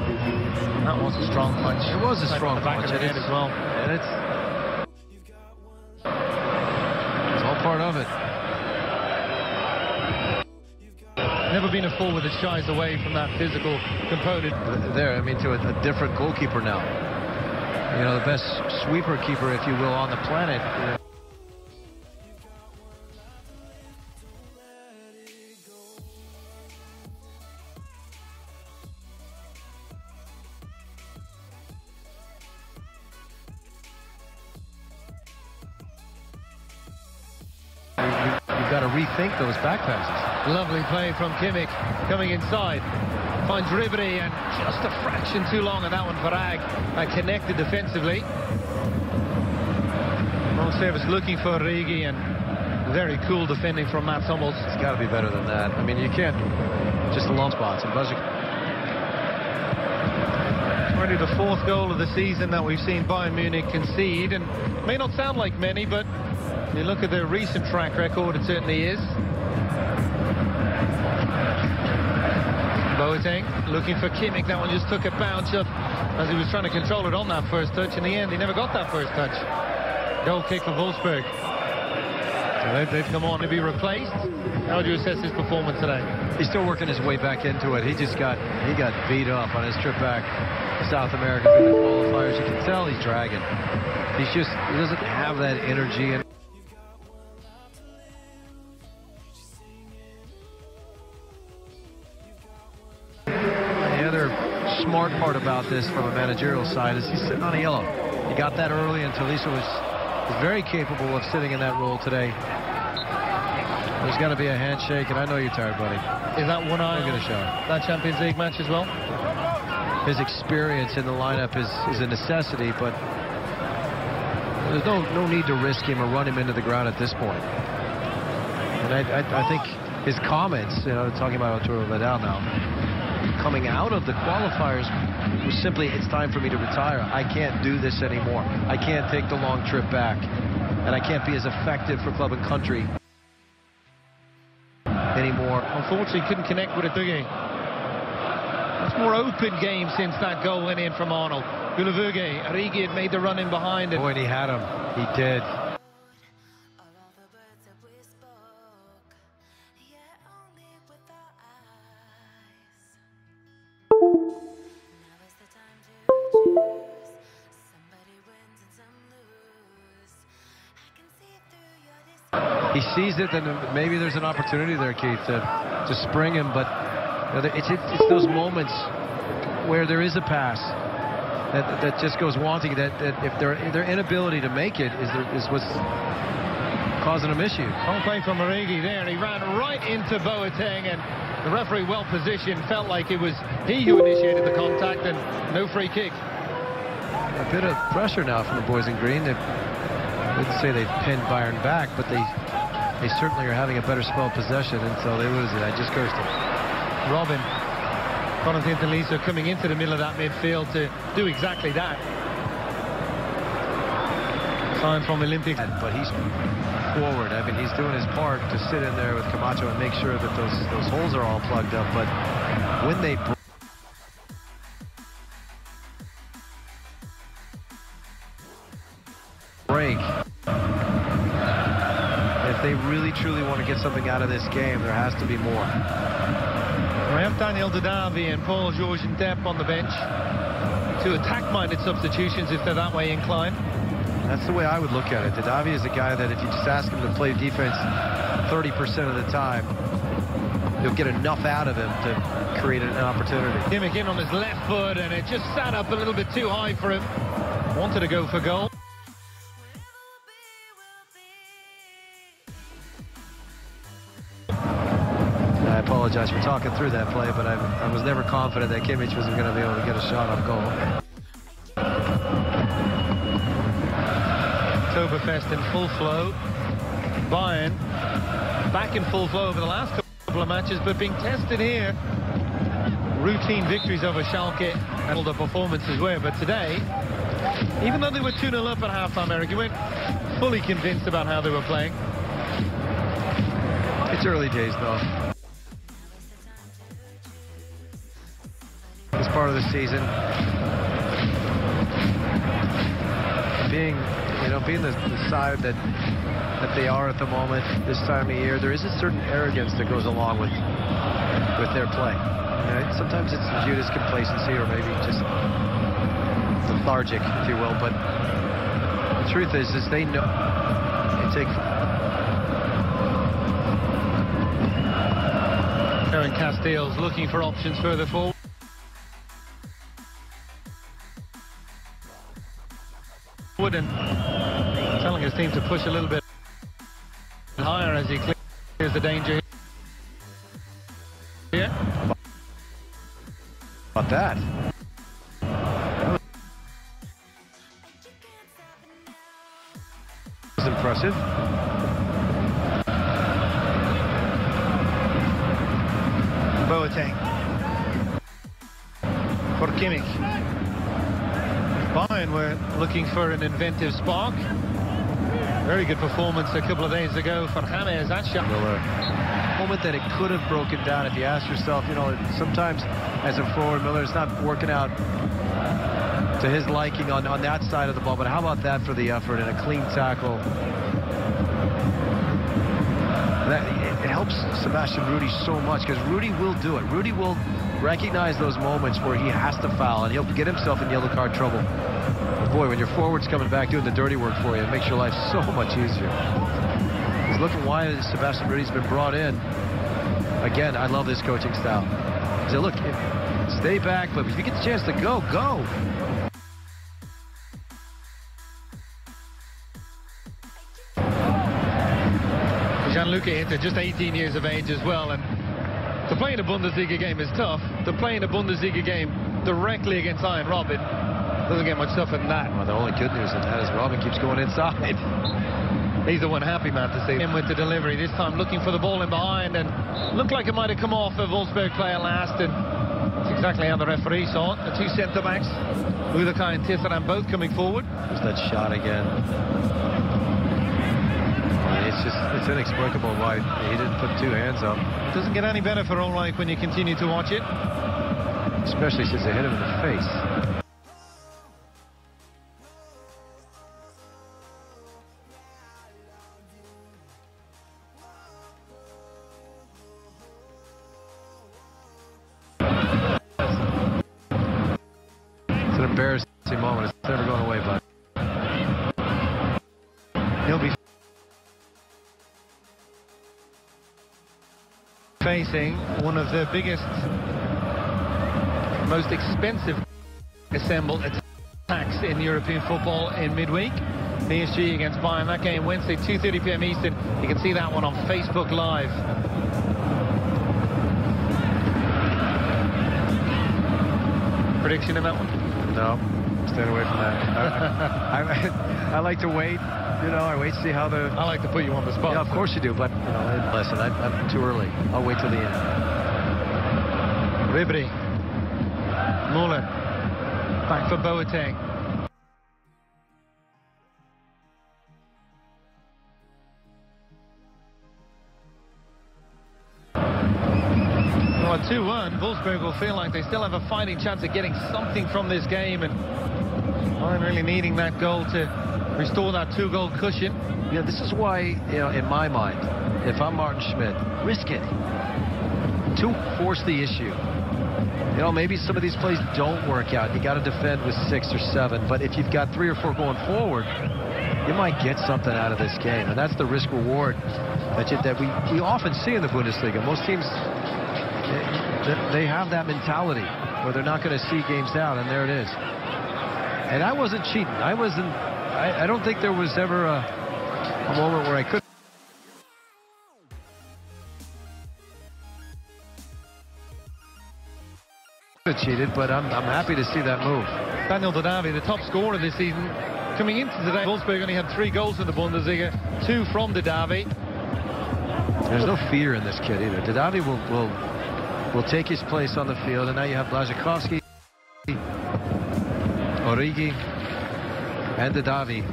That was a strong punch. It was a strong punch. It is as well. And it's all part of it. Never been a forward that shies away from that physical component. There, to a different goalkeeper now. The best sweeper keeper, if you will, on the planet. You've got to rethink those back passes. Lovely play from Kimmich coming inside. Finds Ribery, and just a fraction too long on that one for Ag. Connected defensively. Long service looking for Rigi, and very cool defending from Mats Hummels. It's got to be better than that. I mean, you can't just alone spots and buzzer. Already the fourth goal of the season that we've seen Bayern Munich concede, and it may not sound like many, but you look at their recent track record, it certainly is. Boateng looking for Kimmich. That one just took a bounce up as he was trying to control it on that first touch. In the end, he never got that first touch. Goal kick for Wolfsburg. So they've come on to be replaced. How would you assess his performance today? He's still working his way back into it. He got beat up on his trip back to South America through the qualifiers. You can tell he's dragging. He doesn't have that energy. And the other smart part about this from a managerial side is he's sitting on a yellow. He got that early, and Tolisso was very capable of sitting in that role today. There's got to be a handshake, and I know you're tired, buddy. Is that one eye? Go get a shot. That Champions League match as well? His experience in the lineup is a necessity, but there's no need to risk him or run him into the ground at this point. And I think his comments, talking about Arturo Vidal now, coming out of the qualifiers was simply, it's time for me to retire. I can't do this anymore. I can't take the long trip back, and I can't be as effective for club and country anymore. Unfortunately, couldn't connect with it, Dougie. It's more open game since that goal went in from Arnold. Gullavurge, Rigi had made the run in behind it. Boy, and he had him. He did. He sees it, and maybe there's an opportunity there, Keith, to spring him, but it's those moments where there is a pass that just goes wanting, that if their inability to make it is what's causing them issue. Long play from Origi there, and he ran right into Boateng, and the referee, well positioned, felt like it was he who initiated the contact, and no free kick. A bit of pressure now from the boys in green. I wouldn't say they've pinned Bayern back, but they certainly are having a better spell of possession until they lose it. I just cursed it. Robin, Jonathan Tolisso coming into the middle of that midfield to do exactly that. Sign from Olympic. But he's forward. I mean, he's doing his part to sit in there with Camacho and make sure that those holes are all plugged up. But when they break, if they really truly want to get something out of this game, there has to be more. We have Daniel Didavi and Paul Georges Depp on the bench. Two attack-minded substitutions if they're that way inclined. That's the way I would look at it. Didavi is a guy that if you just ask him to play defense 30% of the time, you'll get enough out of him to create an opportunity. Kimmich in on his left foot, and it just sat up a little bit too high for him. Wanted to go for goal. I apologize for talking through that play, but I was never confident that Kimmich was going to be able to get a shot on goal. Oktoberfest in full flow. Bayern back in full flow over the last couple of matches, but being tested here. Routine victories over Schalke and all the performances were, but today, even though they were 2-0 up at halftime, Eric, you weren't fully convinced about how they were playing. It's early days, though. It's part of the season. Being the side that they are at the moment, this time of year, there is a certain arrogance that goes along with their play. Sometimes it's viewed as complacency or maybe just lethargic, if you will. But the truth is they know they take. Aaron Castells looking for options further forward. And telling his team to push a little bit higher as he clears the danger here. that. That was impressive. Boateng for Kimmich. Bayern were looking for an inventive spark. Very good performance a couple of days ago for James Atcha. Miller. Moment that it could have broken down. If you ask yourself, you know, sometimes as a forward, Miller's not working out to his liking on that side of the ball. But how about that for the effort and a clean tackle? It helps Sebastian Rudy so much because Rudy will do it. Rudy will recognize those moments where he has to foul, and he'll get himself in yellow card trouble. But boy, when your forward's coming back doing the dirty work for you, it makes your life so much easier. He's looking why Sebastian Rudy's been brought in. Again, I love this coaching style. He said, look, stay back, but if you get the chance to go, go. Gianluca Inter, just 18 years of age as well, and to play in a Bundesliga game is tough. To play in a Bundesliga game directly against Iron Robin doesn't get much tougher than that. Well, the only good news in that is Robin keeps going inside. He's the one happy man to see him with the delivery. This time looking for the ball in behind, and looked like it might have come off a Wolfsburg player last, and that's exactly how the referee saw it. The two centre-backs, Udokai and Tisserand, both coming forward. There's that shot again. It's inexplicable why he didn't put two hands up. It doesn't get any better for Olreich when you continue to watch it. Especially since they hit him in the face. It's an embarrassing moment. It's never going away, bud. He'll be facing one of the biggest, most expensive assembled attacks in European football in midweek. PSG against Bayern. That game Wednesday, 2:30 p.m. Eastern. You can see that one on Facebook Live. Prediction in that one? No, staying away from that. I like to wait. You know, I wait to see how the... I like to put you on the spot. Yeah, of course you do, but you know, listen, I'm too early. I'll wait till the end. Ribéry. Muller. Back for Boateng. Well, 2-1. Wolfsburg will feel like they still have a fighting chance of getting something from this game, and aren't really needing that goal to restore that two-goal cushion. Yeah, this is why, you know, in my mind, if I'm Martin Schmidt, risk it. To force the issue. You know, maybe some of these plays don't work out. You got to defend with 6 or 7, but if you've got 3 or 4 going forward, you might get something out of this game, and that's the risk-reward that we often see in the Bundesliga. Most teams, they have that mentality where they're not going to see games out, and there it is. And I wasn't cheating. I don't think there was ever a moment where I could have cheated, but I'm happy to see that move. Daniel Didavi, the top scorer this season, coming into today. Wolfsburg only had 3 goals in the Bundesliga, 2 from Didavi. There's no fear in this kid either. Didavi will take his place on the field, and now you have Błaszczykowski, Origi, and Didavi.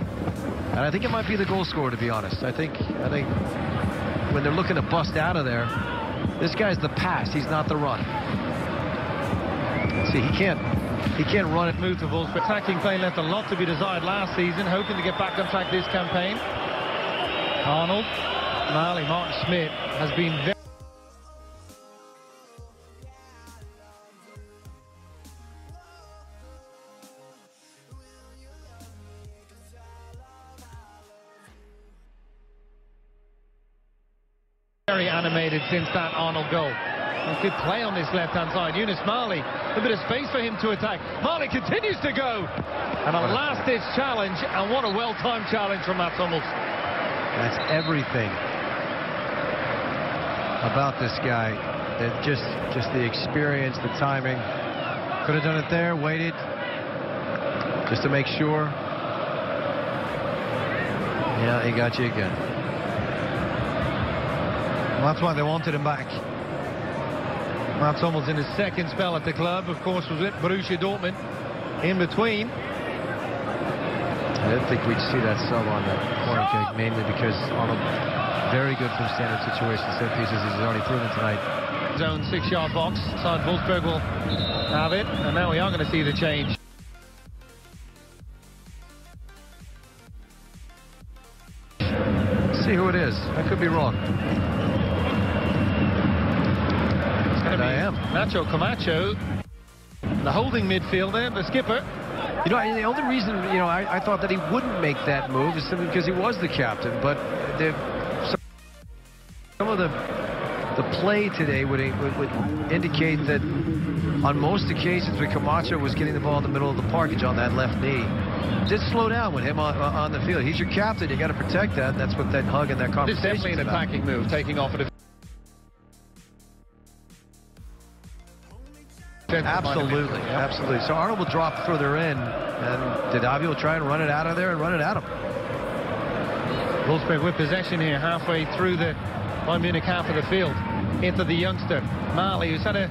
And I think it might be the goal scorer, to be honest. I think when they're looking to bust out of there, this guy's the pass, he's not the run. See, he can't run it. Move to Wolfsburg. Attacking play left a lot to be desired last season, hoping to get back on track this campaign. Arnold, Marley, Martin Schmidt has been very... very animated since that Arnold goal. A good play on this left-hand side. Yunus Marley, a bit of space for him to attack. Marley continues to go. And a last-ditch challenge, and what a well-timed challenge from Mats Hummels. That's everything about this guy. Just the experience, the timing. Could have done it there, waited, just to make sure. Yeah, he got you again. Well, that's why they wanted him back. Mats Hummels in his second spell at the club, of course, was with Borussia Dortmund in between. I didn't think we'd see that sub on that corner kick, mainly because Arnold, very good from standard situations, set pieces, as he's already proven tonight. Zone 6-yard box, side Wolfsburg will have it, and now we are going to see the change. See who it is. I could be wrong. It's going to be I am. Nacho Camacho, the holding midfielder, the skipper. You know, the only reason, you know, I thought that he wouldn't make that move is simply because he was the captain, but some of the play today would indicate that on most occasions when Camacho was getting the ball in the middle of the parkage on that left knee, did slow down with him on the field. He's your captain. You got to protect that. That's what that hug and that conversation is. It's definitely an attacking move, taking off at a... Absolutely, absolutely. So Arnold will drop further in, and Didavi will try and run it out of there and run it at him. Wolfsburg with possession here, halfway through the Bayern Munich half of the field. Into the youngster, Mali, who's had a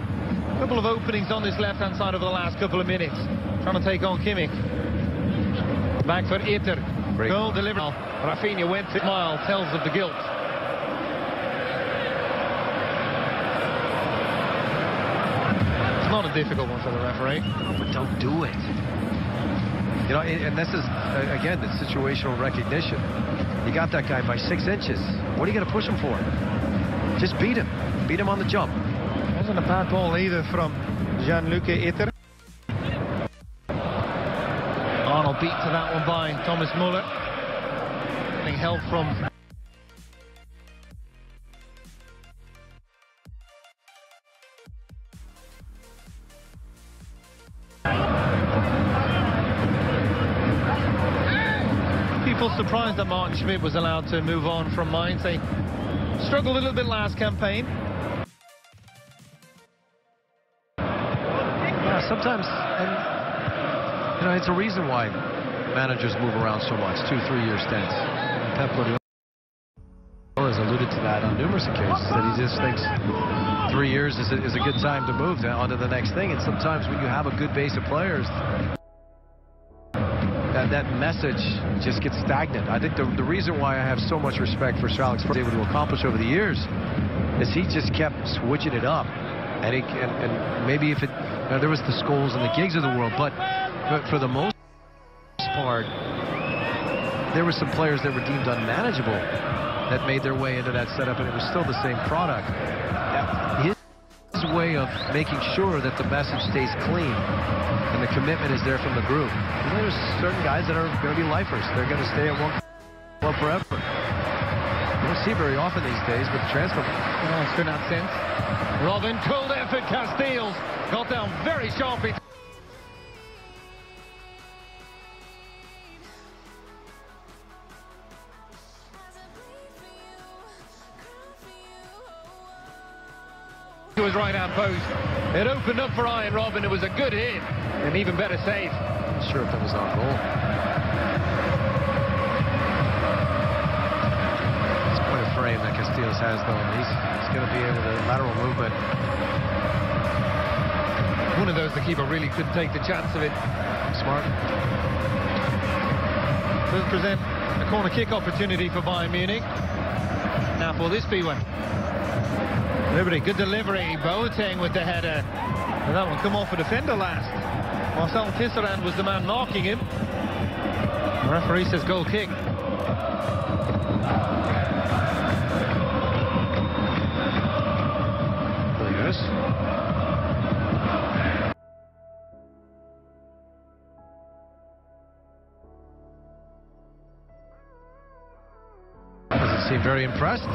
couple of openings on this left-hand side over the last couple of minutes. Trying to take on Kimmich. Back for Itter. Goal delivered. Rafinha went to smile, tells of the guilt. It's not a difficult one for the referee. No, but don't do it. You know, and this is, again, the situational recognition. You got that guy by 6 inches. What are you going to push him for? Just beat him. Beat him on the jump. Wasn't a bad ball either from Gianluca Itter. Arnold beat to that one by Thomas Muller. Getting help from... People surprised that Martin Schmidt was allowed to move on from Mainz. They struggled a little bit last campaign. Yeah, sometimes, and you know, it's a reason why managers move around so much, 2-3 year stints. Pep Guardiola has alluded to that on numerous occasions, that he just thinks 3 years is a good time to move on to the next thing. And sometimes when you have a good base of players, that message just gets stagnant. I think the reason why I have so much respect for Sir Alex Ferguson, able to accomplish over the years, is he just kept switching it up. And maybe if it, you know, there was the Scholes and the Gigs of the world, but for the most part, there were some players that were deemed unmanageable that made their way into that setup, and it was still the same product. His way of making sure that the message stays clean and the commitment is there from the group. And there's certain guys that are going to be lifers. They're going to stay at one club forever. You don't see very often these days with the transfer. Oh, it's been that sense. Robin, cold effort, Casteels got down very sharply. To his right-hand post. It opened up for Ian Robin. It was a good hit. An even better save. Not sure if that was on goal. It's quite a frame that Casteels has, though. He's going to be able to lateral movement. One of those the keeper really couldn't take the chance of it. Smart. Does present a corner kick opportunity for Bayern Munich. Now will this be one? Liberty, good delivery. Boateng with the header. And that one come off a defender last. Marcel Tisserand was the man marking him. The referee says goal kick. Yes. Doesn't seem very impressed.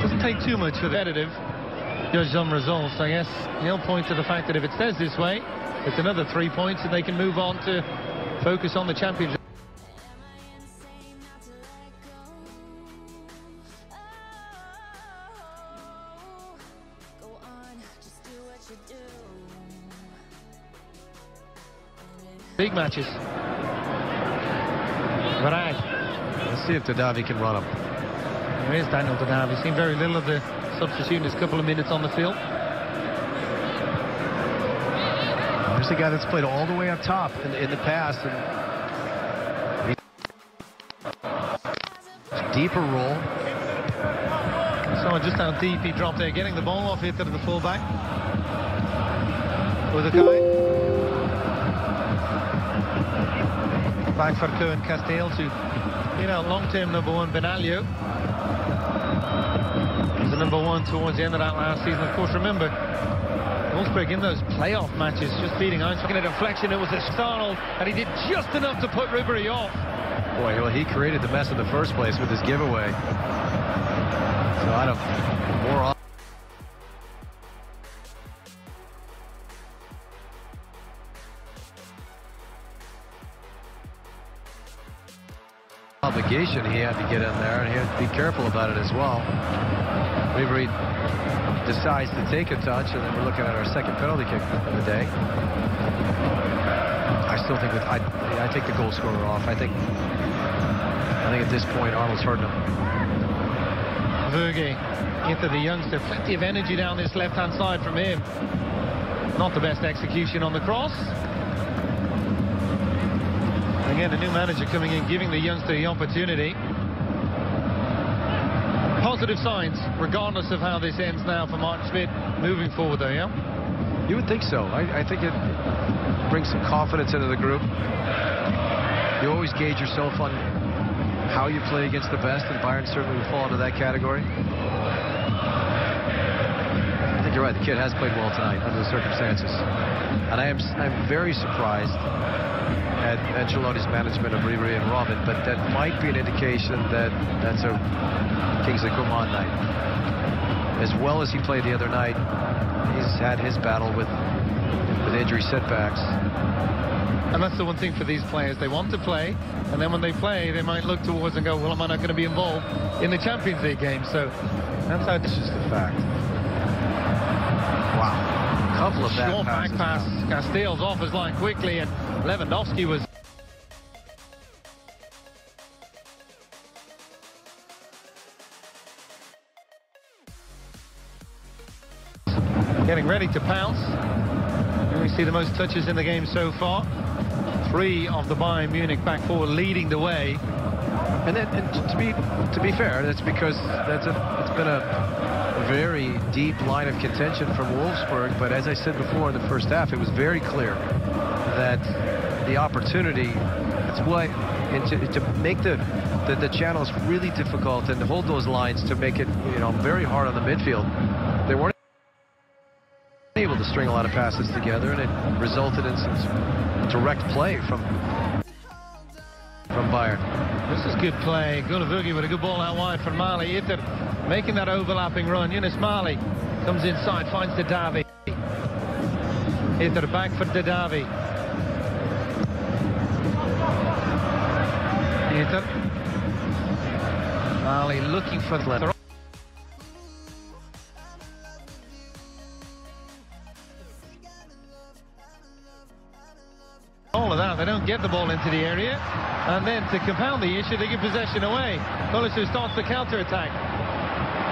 Doesn't take too much for the competitive judge on results. I guess he'll point to the fact that if it stays this way, it's another 3 points and they can move on to focus on the championship. Go on, just do what you do. League matches. Varag. Let's see if Didavi can run him. There is Daniel Didavi. Seen very little of the substitute in his couple of minutes on the field. There's a guy that's played all the way up top in the past. And deeper roll. So just how deep he dropped there, getting the ball off it to the fullback. With a guy. Back for Cohen Castells, who long-term #1 Benaglio. He's the #1 towards the end of that last season. Of course, remember, Wolfsburg in those playoff matches, just beating Eintracht. A deflection, it was a Starnold, and he did just enough to put Ribery off. Boy, well, he created the mess in the first place with his giveaway. So I don't... More obligation he had to get in there, and he had to be careful about it as well. Ribery decides to take a touch, and then we're looking at our second penalty kick of the day. I still think that I take the goal scorer off. I think at this point Arnold's hurting him. Verge into the youngster, plenty of energy down this left-hand side from him. Not the best execution on the cross. Again, a new manager coming in, giving the youngster the opportunity. Positive signs, regardless of how this ends now for Martin Schmidt, moving forward though, yeah? You would think so. I think it brings some confidence into the group. You always gauge yourself on how you play against the best, and Bayern certainly will fall into that category. I think you're right, the kid has played well tonight under the circumstances. And I'm very surprised at Ancelotti's management of Ribery and Robin, but that might be an indication that that's a Kingsley Coman night. As well as he played the other night, he's had his battle with injury setbacks. And that's the one thing for these players. They want to play, and then when they play, they might look towards and go, well, am I not going to be involved in the Champions League game? So that's how this is the fact. Wow. A couple of bad short back pass. Castells off his line quickly, and Lewandowski was... getting ready to pounce. And we see the most touches in the game so far. 3 of the Bayern Munich back four leading the way. And to be fair, that's because it's been a very deep line of contention from Wolfsburg. But as I said before in the first half, it was very clear that the opportunity, that's why, and to make the channels really difficult and to hold those lines, to make it very hard on the midfield. They weren't able to string a lot of passes together, and it resulted in some direct play from Bayern. This is good play. Gunnar with a good ball out wide for Mali. Itter making that overlapping run. Yunus Mali comes inside, finds Didavi. Itter back for Didavi. Itter. Mali looking for the... all of that, they don't get the ball into the area, and then to compound the issue, they give possession away. Golisu starts the counter-attack.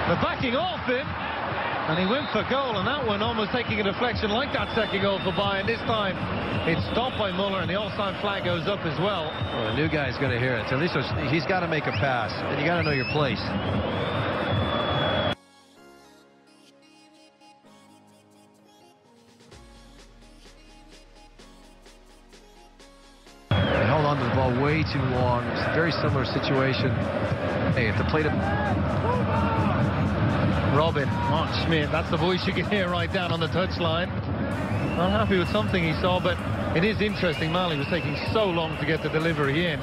They're backing off him, and he went for goal, and that one almost taking a deflection like that second goal for Bayern. This time it's stopped by Muller, and the offside flag goes up as well. Well, the new guy's going to hear it. At least he's got to make a pass, and you got to know your place. Onto the ball way too long. It's a very similar situation. Hey, at the plate of Robin, Mark Schmidt, that's the voice you can hear right down on the touchline. Not happy with something he saw, but it is interesting. Mali was taking so long to get the delivery in.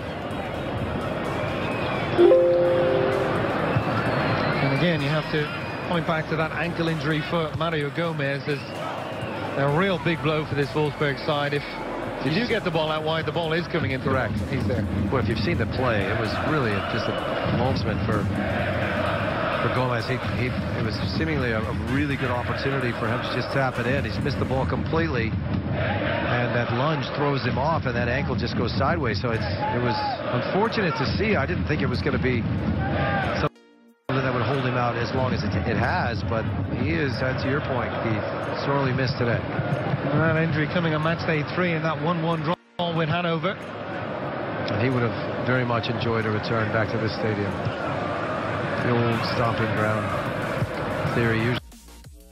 And again, you have to point back to that ankle injury for Mario Gomez as a real big blow for this Wolfsburg side. If you do get the ball out wide, the ball is coming in. Correct. He's there. Well, if you've seen the play, it was really just a moment for Gomez. It was seemingly a really good opportunity for him to just tap it in. He's missed the ball completely, and that lunge throws him off, and that ankle just goes sideways. So it was unfortunate to see. I didn't think it was going to be something that would hold him out as long as it has, but he is, to your point, Keith, sorely missed today. That injury coming on match day 3 in that 1-1 draw with Hanover. And he would have very much enjoyed a return back to this stadium. The old stomping ground theory usually.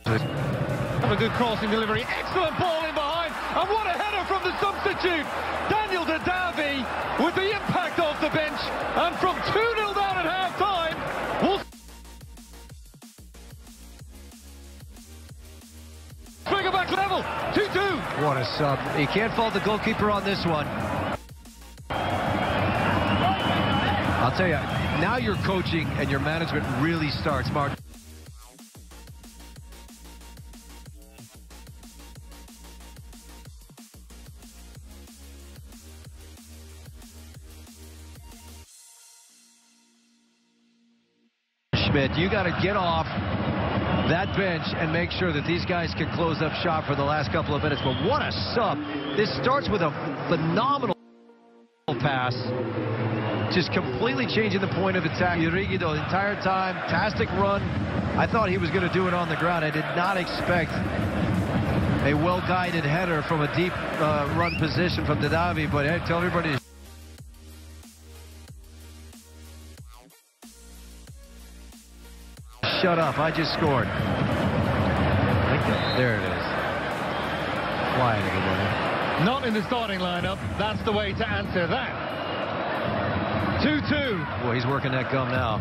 Have a good crossing delivery. Excellent ball in behind. And what a header from the substitute. Daniel Dadavi with the impact off the bench. And from 2-0 down at half-time, Wolfsburg back level. 2-2. What a sub. You can't fault the goalkeeper on this one. I'll tell you, now your coaching and your management really starts, Mark. Schmidt, you got to get off that bench and make sure that these guys can close up shop for the last couple of minutes. But what a sub. This starts with a phenomenal pass. Just completely changing the point of attack. Urigi the entire time. Fantastic run. I thought he was going to do it on the ground. I did not expect a well-guided header from a deep run position from Dadavi. But hey, tell everybody. Shut up. I just scored. There it is. Quiet, everybody. Not in the starting lineup. That's the way to answer that. 2-2. Well, he's working that gum now.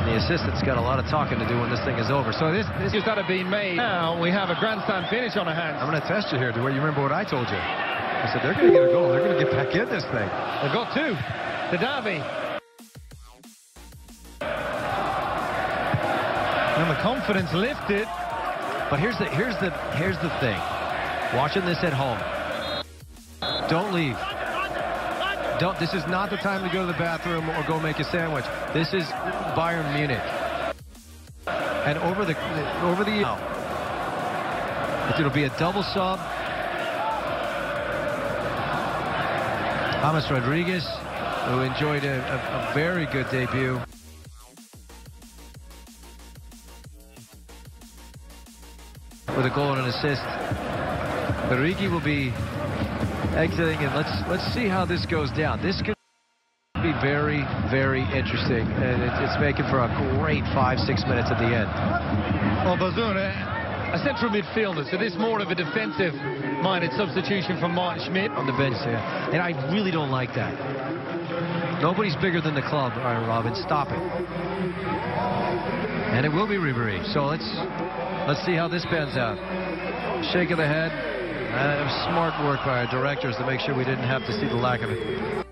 The assistant's got a lot of talking to do when this thing is over. So this just had to be made. Now we have a grandstand finish on our hands. I'm going to test you here. Do you remember what I told you? I said they're going to get a goal. They're going to get back in this thing. They've got 2. Dadavi. And the confidence lifted. But here's the thing. Watching this at home. Don't leave. This is not the time to go to the bathroom or go make a sandwich. This is Bayern Munich. And over the it'll be a double sub. James Rodriguez, who enjoyed a very good debut. With a goal and an assist. Origi will be exiting, and let's see how this goes down. This could be very, very interesting, and it's making for a great 5-6 minutes at the end. Well, Bazoon, a central midfielder, so this more of a defensive-minded substitution from Martin Schmidt on the bench. Yeah, and I really don't like that. Nobody's bigger than the club. All right, Robin, stop it. And it will be Ribéry. So let's see how this pans out. Shake of the head. Smart work by our directors to make sure we didn't have to see the lack of it.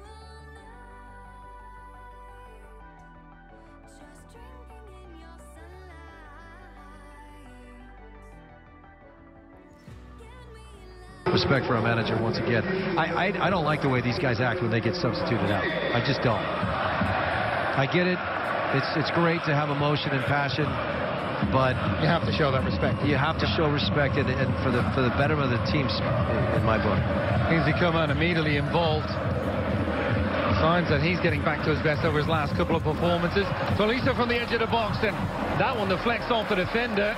Respect for our manager once again. I don't like the way these guys act when they get substituted out. I just don't. I get it. It's great to have emotion and passion. But you have to show that respect. You have to show respect, and for the betterment of the teams, in my book. Kingsley Coman immediately involved. Signs that he's getting back to his best over his last couple of performances. Tolisso from the edge of the box, and that one deflects off the defender.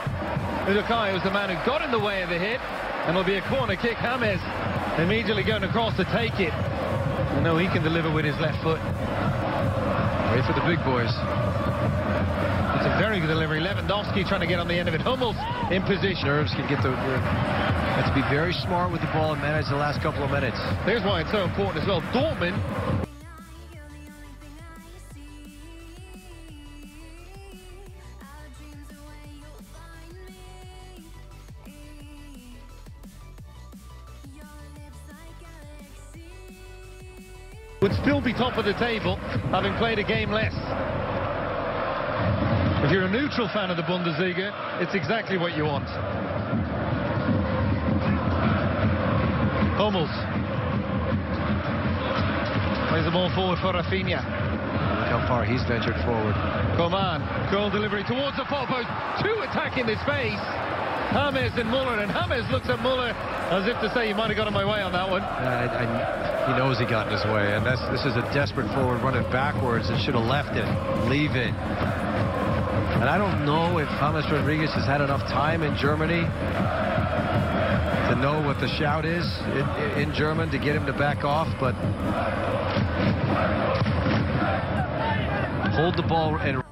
Udokai was the man who got in the way of the hit, and it'll be a corner kick. James immediately going across to take it. I know he can deliver with his left foot. Wait for the big boys. It's a very good delivery. Lewandowski trying to get on the end of it. Hummels in position. Nerves can get have to be very smart with the ball and manage the last couple of minutes. Here's why it's so important as well. Dortmund. Would still be top of the table, having played a game less. If you're a neutral fan of the Bundesliga, it's exactly what you want. Hummels. Plays the ball forward for Rafinha. Look how far he's ventured forward. Coman, goal delivery towards the far post. 2 attacking the space. James and Muller, and James looks at Muller as if to say, you might have got in my way on that one. He knows he got in his way, and this is a desperate forward running backwards and should have left it, leave it. And I don't know if James Rodriguez has had enough time in Germany to know what the shout is in German to get him to back off, but hold the ball and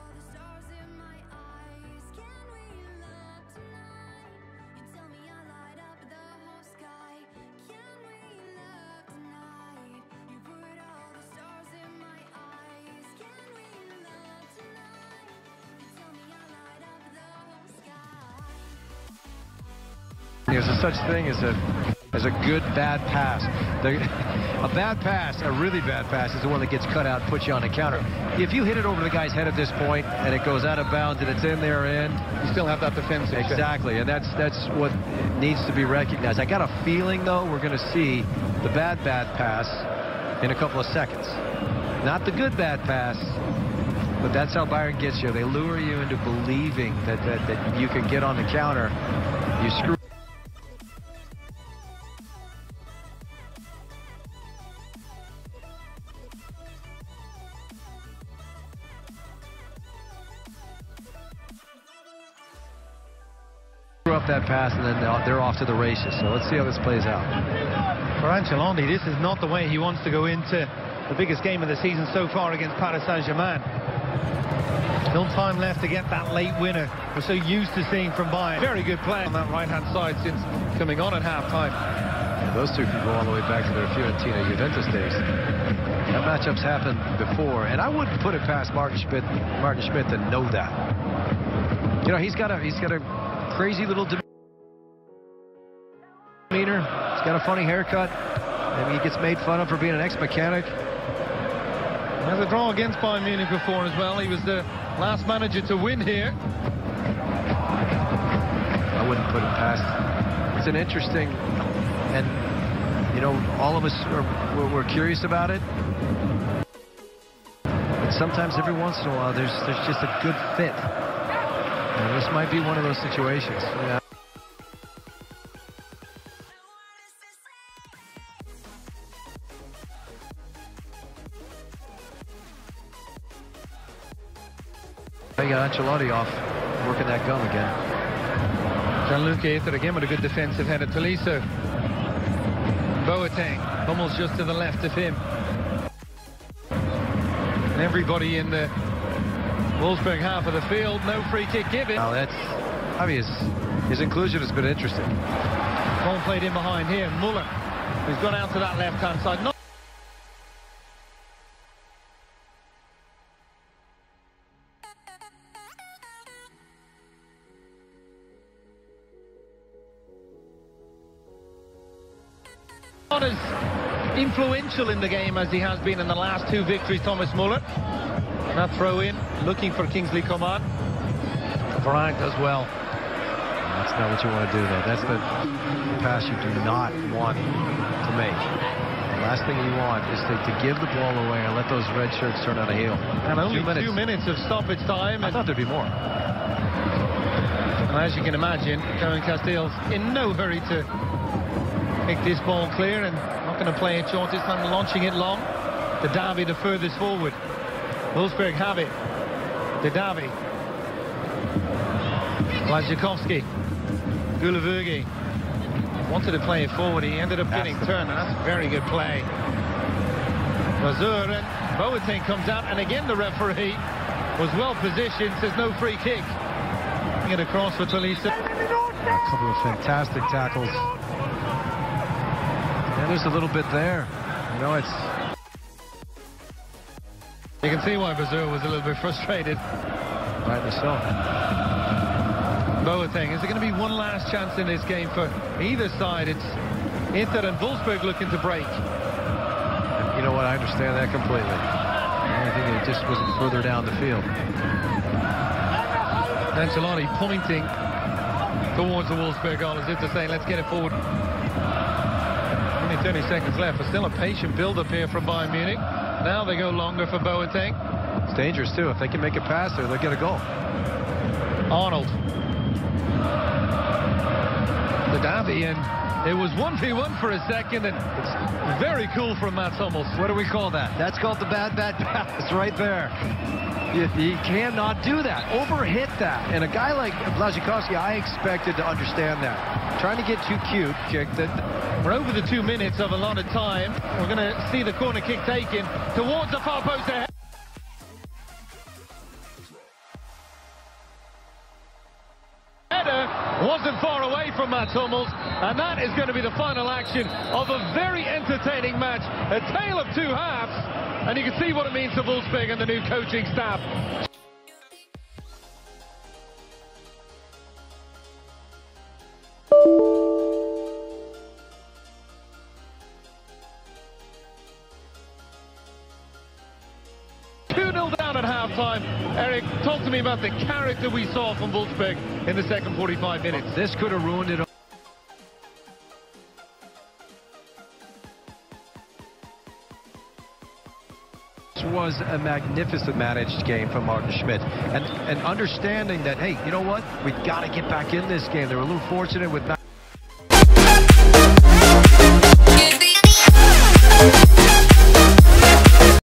there's a such thing as a good bad pass. A bad pass, a really bad pass, is the one that gets cut out and puts you on the counter. If you hit it over the guy's head at this point and it goes out of bounds and it's in their end, you still have that defensive. Exactly, and that's what needs to be recognized. I got a feeling, though, we're going to see the bad pass in a couple of seconds. Not the good bad pass, but that's how Bayern gets you. They lure you into believing that you can get on the counter. You screw. Up that pass, and then they're off to the races. So let's see how this plays out. For Ancelotti, this is not the way he wants to go into the biggest game of the season so far against Paris Saint-Germain. Still time left to get that late winner we're so used to seeing from Bayern. Very good play on that right-hand side since coming on at half-time. Yeah, those two can go all the way back to their Fiorentina-Juventus days. That matchup's happened before, and I wouldn't put it past Martin Schmidt to know that. You know, he's got a crazy little demeanor. He's got a funny haircut. Maybe he gets made fun of for being an ex-mechanic. Has a draw against Bayern Munich before as well. He was the last manager to win here. I wouldn't put it past. It's an interesting, and you know, all of us we're curious about it. But sometimes, every once in a while, there's just a good fit. And this might be one of those situations. Yeah. They got Ancelotti off, working that gum again. Gianluca Ether again with a good defensive header. Tolisso. Boateng. Almost just to the left of him. And everybody in the Wolfsburg half of the field, no free kick given. Now his inclusion has been interesting. Ball played in behind here. Muller, who's gone out to that left-hand side. Not as influential in the game as he has been in the last two victories, Thomas Muller. That throw in, looking for Kingsley Coman. Frank as well. That's not what you want to do, though. That's the pass you do not want to make. The last thing you want is to give the ball away and let those red shirts turn on a heel. And only 2 minutes of stoppage time. I thought there'd be more. And as you can imagine, Cohen Castell's in no hurry to pick this ball clear, and not going to play it short this time, launching it long. The Davi the furthest forward. Wolfsburg have it. Davi. Blazjakovski. Gulevergi wanted to play it forward. He ended up getting turned, and that's a very good play. Mazur, and Boateng comes out, and again the referee was well positioned, says no free kick. Get across for Tolisso. A couple of fantastic tackles. And there's a little bit there. You know, it's... You can see why Mazur was a little bit frustrated. Rightly so. Boateng, is there going to be one last chance in this game for either side? It's Inter and Wolfsburg looking to break. You know what, I understand that completely. I think it just wasn't further down the field. Ancelotti pointing towards the Wolfsburg goal as if to say, let's get it forward. Only 30 seconds left, but still a patient build-up here from Bayern Munich. Now they go longer for Boateng. It's dangerous, too. If they can make a pass there, they'll get a goal. Arnold. Davy, and it was 1v1 for a second, and it's very cool from Mats Hummels. What do we call that? That's called the bad pass right there. He cannot do that. Overhit that. And a guy like Błaszczykowski, I expected to understand that. Trying to get too cute. We're over the 2 minutes of a lot of time. We're going to see the corner kick taken towards the far post ahead. Wasn't far away from Mats Hummels, and that is going to be the final action of a very entertaining match, a tale of two halves, and you can see what it means to Wolfsburg and the new coaching staff. Down at halftime. Eric, talk to me about the character we saw from Wolfsburg in the second 45 minutes. This could have ruined it. This was a magnificent managed game from Martin Schmidt, and understanding that, hey, you know what, we've got to get back in this game. They were a little fortunate with